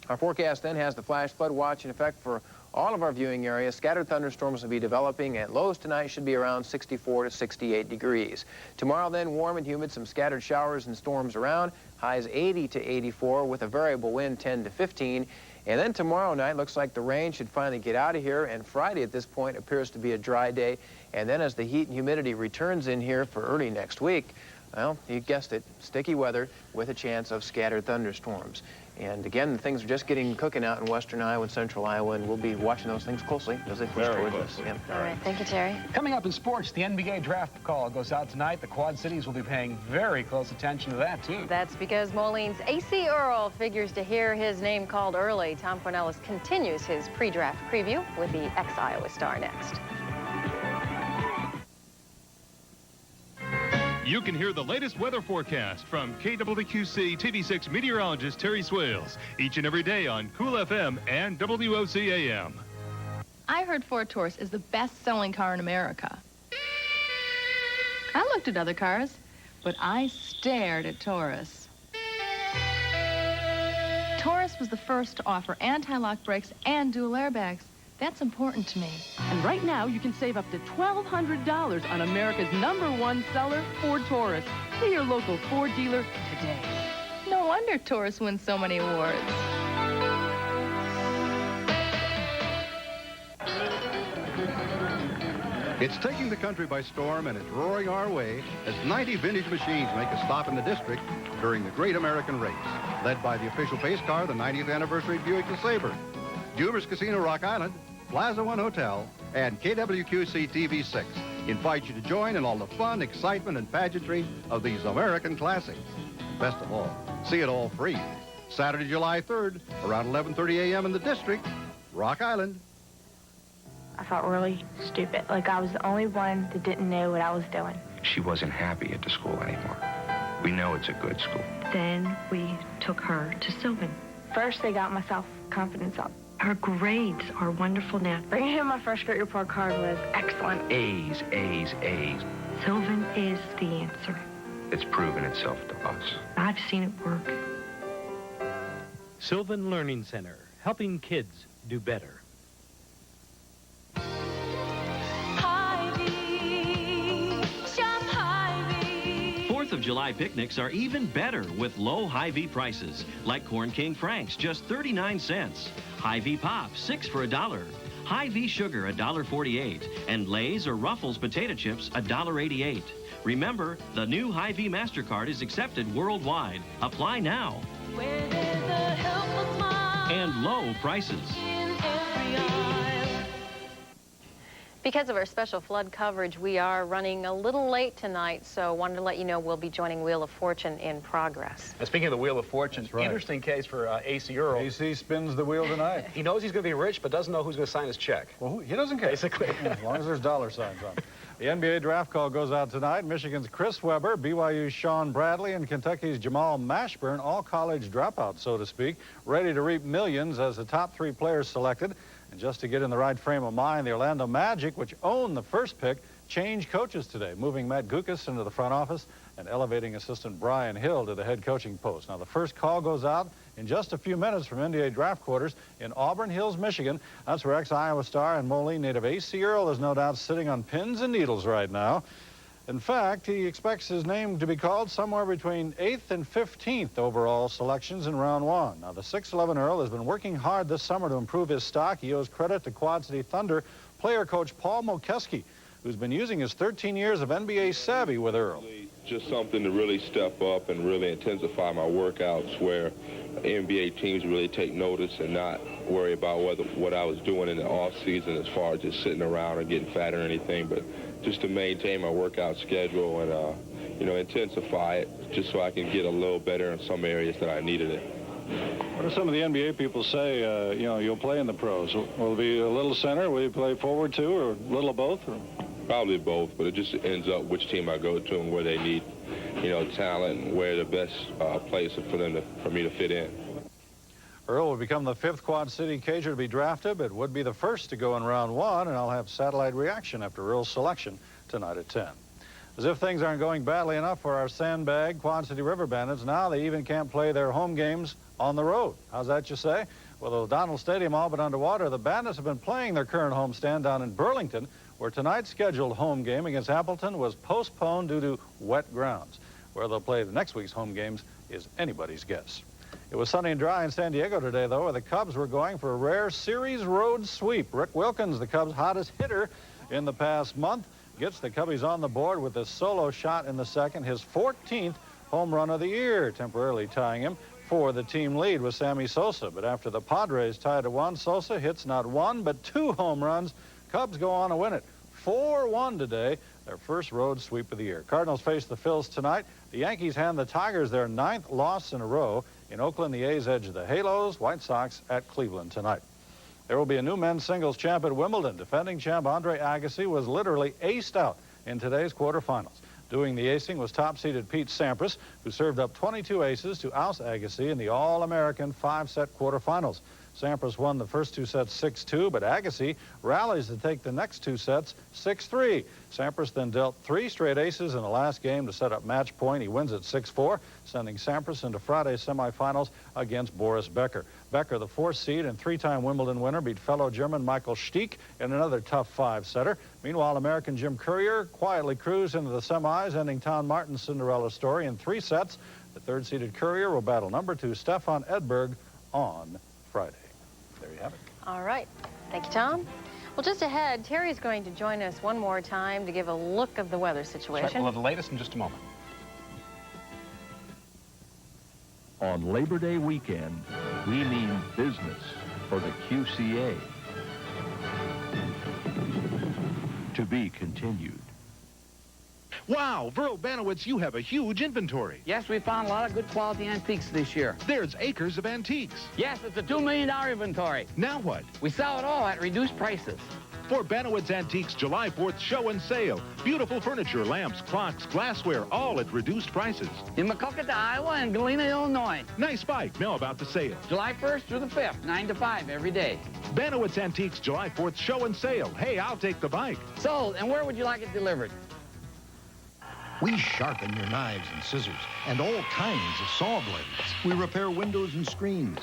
Our forecast then has the flash flood watch in effect for all of our viewing areas. Scattered thunderstorms will be developing, and lows tonight should be around 64 to 68 degrees. Tomorrow then, warm and humid, some scattered showers and storms around. Highs 80 to 84 with a variable wind 10 to 15. And then tomorrow night, looks like the rain should finally get out of here, and Friday at this point appears to be a dry day. And then as the heat and humidity returns in here for early next week, well, you guessed it, sticky weather with a chance of scattered thunderstorms. And again, things are just getting cooking out in western Iowa and central Iowa, and we'll be watching those things closely as they push towards us. Yeah. All right, thank you, Terry. Coming up in sports, the NBA draft call goes out tonight. The Quad Cities will be paying very close attention to that, too. That's because Moline's A.C. Earl figures to hear his name called early. Tom Cornelis continues his pre-draft preview with the ex-Iowa star next. You can hear the latest weather forecast from KWQC TV6 meteorologist Terry Swales each and every day on Cool FM and WOC AM. I heard Ford Taurus is the best-selling car in America. I looked at other cars, but I stared at Taurus. Taurus was the first to offer anti-lock brakes and dual airbags. That's important to me. And right now, you can save up to $1,200 on America's #1 seller, Ford Taurus. See your local Ford dealer today. No wonder Taurus wins so many awards. It's taking the country by storm, and it's roaring our way as 90 vintage machines make a stop in the district during the Great American Race, led by the official pace car, the 90th anniversary Buick LeSabre. Jubers Casino Rock Island, Plaza One Hotel, and KWQC TV6 invite you to join in all the fun, excitement, and pageantry of these American classics. Best of all, see it all free. Saturday, July 3rd, around 11:30 a.m. in the district, Rock Island. I felt really stupid, like I was the only one that didn't know what I was doing. She wasn't happy at the school anymore. We know it's a good school. Then we took her to Sylvan. First, they got my self-confidence up. Her grades are wonderful now. Bringing in my first grade report card was excellent. A's, A's, A's. Sylvan is the answer. It's proven itself to us. I've seen it work. Sylvan Learning Center, helping kids do better. Of July picnics are even better with low Hy-Vee prices, like Corn King Franks, just 39 cents. Hy-Vee Pop, 6 for $1. Hy-Vee sugar, $1.48. And Lay's or Ruffles potato chips, $1.88. Remember, the new Hy-Vee MasterCard is accepted worldwide. Apply now. And low prices. Because of our special flood coverage, we are running a little late tonight, so wanted to let you know we'll be joining Wheel of Fortune in progress. Now, speaking of the Wheel of Fortune, right. Interesting case for A.C. Earl. AC spins the wheel tonight. He knows he's going to be rich, but doesn't know who's going to sign his check. Well, he doesn't care. Basically. Yeah, as long as there's dollar signs on it. The NBA draft call goes out tonight. Michigan's Chris Webber, BYU's Sean Bradley, and Kentucky's Jamal Mashburn, all college dropouts, so to speak, ready to reap millions as the top 3 players selected. And just to get in the right frame of mind, the Orlando Magic, which owned the first pick, changed coaches today, moving Matt Gukas into the front office and elevating assistant Brian Hill to the head coaching post. Now, the first call goes out in just a few minutes from NBA draft quarters in Auburn Hills, Michigan. That's where ex-Iowa star and Moline native A.C. Earl is no doubt sitting on pins and needles right now. In fact, he expects his name to be called somewhere between 8th and 15th overall selections in round 1. Now, the 6'11 Earl has been working hard this summer to improve his stock. He owes credit to Quad City Thunder player coach Paul Mokeski, who's been using his 13 years of NBA savvy with Earl. Just something to really step up and really intensify my workouts where NBA teams really take notice and not worry about what I was doing in the off season as far as just sitting around or getting fat or anything, but just to maintain my workout schedule and, you know, intensify it just so I can get a little better in some areas that I needed it. What do some of the NBA people say, you know, you'll play in the pros? Will it be a little center? Will you play forward too, or a little of both? Or? Probably both, but it just ends up which team I go to and where they need, you know, talent and where the best place for me to fit in. Earl will become the 5th Quad City Cager to be drafted, but would be the first to go in round 1, and I'll have satellite reaction after Earl's selection tonight at 10. As if things aren't going badly enough for our sandbag Quad City River Bandits, now they even can't play their home games on the road. How's that, you say? Well, the O'Donnell Stadium all but underwater, the Bandits have been playing their current homestand down in Burlington, where tonight's scheduled home game against Appleton was postponed due to wet grounds. Where they'll play the next week's home games is anybody's guess. It was sunny and dry in San Diego today, though, where the Cubs were going for a rare series road sweep. Rick Wilkins, the Cubs' hottest hitter in the past month, gets the Cubbies on the board with a solo shot in the second, his 14th home run of the year, temporarily tying him for the team lead with Sammy Sosa. But after the Padres tied at 1, Sosa hits not 1 but 2 home runs. Cubs go on to win it 4-1 today, their first road sweep of the year. Cardinals face the Phils tonight. The Yankees hand the Tigers their 9th loss in a row. In Oakland, the A's edge the Halos. White Sox at Cleveland tonight. There will be a new men's singles champ at Wimbledon. Defending champ Andre Agassi was literally aced out in today's quarterfinals. Doing the acing was top-seeded Pete Sampras, who served up 22 aces to oust Agassi in the All-American 5-set quarterfinals. Sampras won the first 2 sets 6-2, but Agassi rallies to take the next 2 sets 6-3. Sampras then dealt 3 straight aces in the last game to set up match point. He wins at 6-4, sending Sampras into Friday's semifinals against Boris Becker. Becker, the 4th seed and 3-time Wimbledon winner, beat fellow German Michael Stieck in another tough 5-setter. Meanwhile, American Jim Courier quietly cruised into the semis, ending Tom Martin's Cinderella story in 3 sets. The 3rd-seeded Courier will battle number 2 Stefan Edberg on Friday. There you have it. All right. Thank you, Tom. Well, just ahead, Terry's going to join us one more time to give a look of the weather situation. Right, we'll have the latest in just a moment. On Labor Day weekend, we mean business for the QCA. To be continued. Wow, Verl Banowitz, you have a huge inventory. Yes, we found a lot of good quality antiques this year. There's acres of antiques. Yes, it's a $2 million inventory. Now what? We sell it all at reduced prices. For Banowitz Antiques July 4th show and sale. Beautiful furniture, lamps, clocks, glassware, all at reduced prices. In Macocata, Iowa and Galena, Illinois. Nice bike. Now about the sale. July 1st through the 5th, 9 to 5 every day. Banowitz Antiques July 4th show and sale. Hey, I'll take the bike. Sold. And where would you like it delivered? We sharpen your knives and scissors and all kinds of saw blades. We repair windows and screens.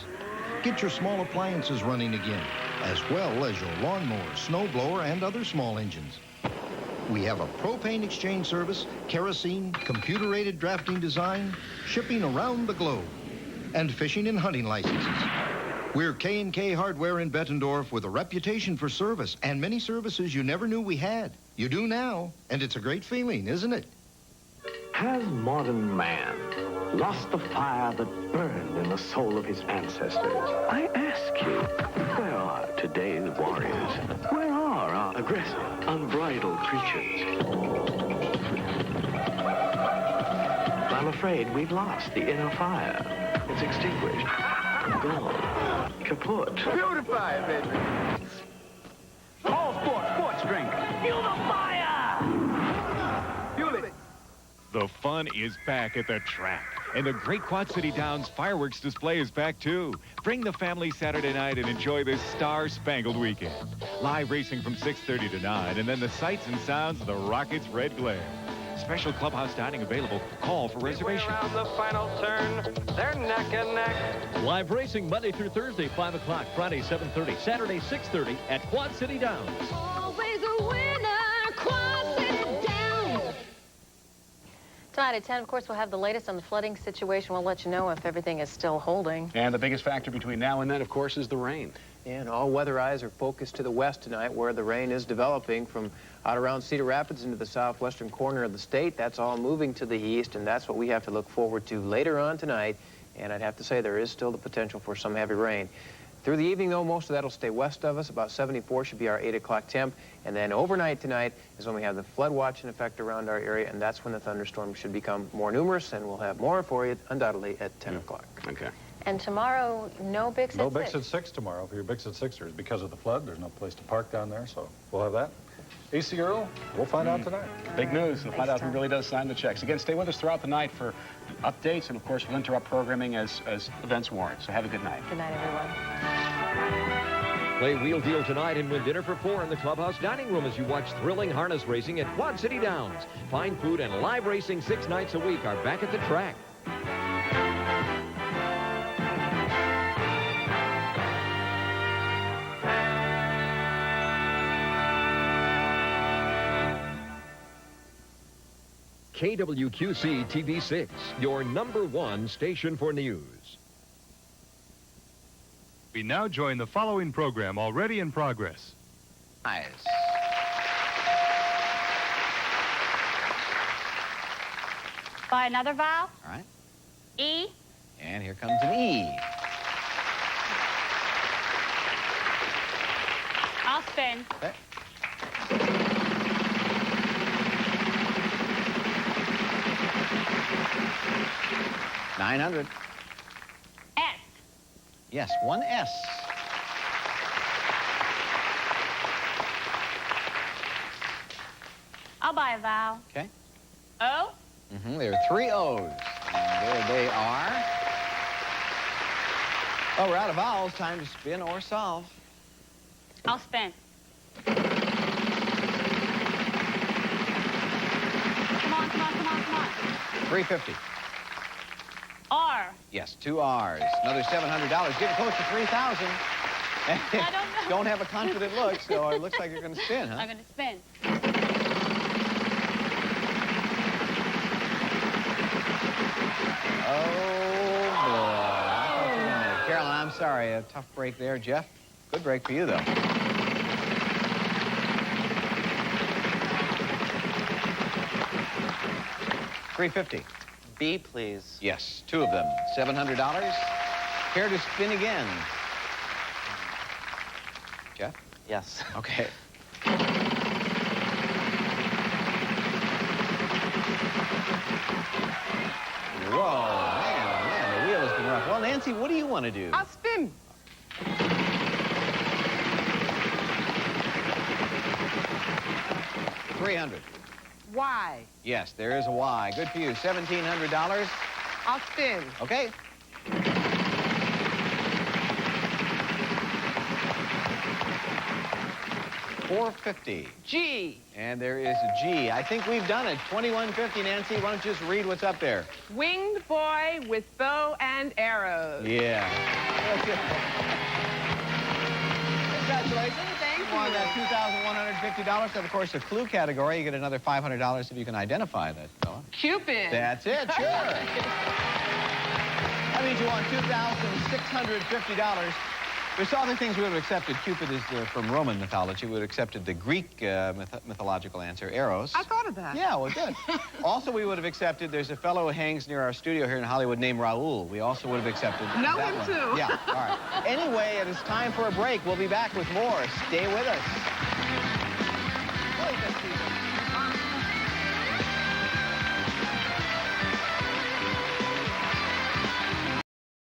Get your small appliances running again, as well as your lawnmower, snowblower, and other small engines. We have a propane exchange service, kerosene, computer-aided drafting design, shipping around the globe, and fishing and hunting licenses. We're K&K Hardware in Bettendorf with a reputation for service and many services you never knew we had. You do now, and it's a great feeling, isn't it? Has modern man lost the fire that burned in the soul of his ancestors? I ask you, where are today's warriors? Where are our aggressive, unbridled creatures? I'm afraid we've lost the inner fire. It's extinguished. Gone. Kaput. Beautify, baby. All sports drink. Feel the fire! Fuel it. The fun is back at the track. And the Great Quad City Downs fireworks display is back, too. Bring the family Saturday night and enjoy this star-spangled weekend. Live racing from 6:30 to 9, and then the sights and sounds of the Rockets' red glare. Special clubhouse dining available. Call for reservation. Around the final turn, they're neck and neck. Live racing Monday through Thursday, 5 o'clock, Friday, 7:30, Saturday, 6:30 at Quad City Downs. Always a winner, Quad City Downs. Tonight at 10, of course, we'll have the latest on the flooding situation. We'll let you know if everything is still holding. And the biggest factor between now and then, of course, is the rain. And all weather eyes are focused to the west tonight, where the rain is developing from out around Cedar Rapids into the southwestern corner of the state. That's all moving to the east, and that's what we have to look forward to later on tonight. And I'd have to say there is still the potential for some heavy rain. Through the evening, though, most of that will stay west of us. About 74 should be our 8 o'clock temp. And then overnight tonight is when we have the flood watch in effect around our area, and that's when the thunderstorms should become more numerous, and we'll have more for you undoubtedly at 10 o'clock. Okay. And tomorrow, no Bix No at Bix 6. at 6 tomorrow for your Bix at 6ers because of the flood. There's no place to park down there, so we'll have that. AC Earl, we'll find out tonight. Big news. We'll find out who really does sign the checks. Again, stay with us throughout the night for updates, and of course, we'll interrupt programming as events warrant. So have a good night. Good night, everyone. Play Wheel Deal tonight and win dinner for 4 in the clubhouse dining room as you watch thrilling harness racing at Quad City Downs. Fine food and live racing 6 nights a week are back at the track. KWQC-TV6, your #1 station for news. We now join the following program already in progress. Nice. By another vowel. All right. E. And here comes an E. I'll spin. Okay. $900. S. Yes, one S. I'll buy a vowel. Okay. O. There are 3 O's. And there they are. Oh, we're out of vowels. Time to spin or solve. I'll spin. Come on, come on, come on, come on. $350. R. Yes, 2 R's. Another $700. Getting close to $3,000. I don't know. Don't have a confident look, so it looks like you're going to spin, huh? I'm going to spin. Oh, boy. Carolyn, I'm sorry. A tough break there. Jeff, good break for you, though. $350. B, please. Yes, 2 of them. $700. Care to spin again? Jeff? Yes. Okay. Whoa, man, the wheel has been rough. Well, Nancy, what do you want to do? I'll spin. $300. Y. Yes, there is a Y. Good for you. $1,700. I'll spin. Okay. $450. G. And there is a G. I think we've done it. $21.50, Nancy. Why don't you just read what's up there? Winged boy with bow and arrows. Yeah. Congratulations. Thank you. On that $2,150. And, of course, the clue category, you get another $500 if you can identify that fella. Cupid. That's it, sure. That means you won $2,650. There's other things we would have accepted. Cupid is from Roman mythology. We would have accepted the Greek mythological answer, Eros. I thought of that. Yeah, well, good. Also, we would have accepted, there's a fellow who hangs near our studio here in Hollywood named Raoul. We also would have accepted Know that him, one. too. Yeah, all right. Anyway, it is time for a break. We'll be back with more. Stay with us.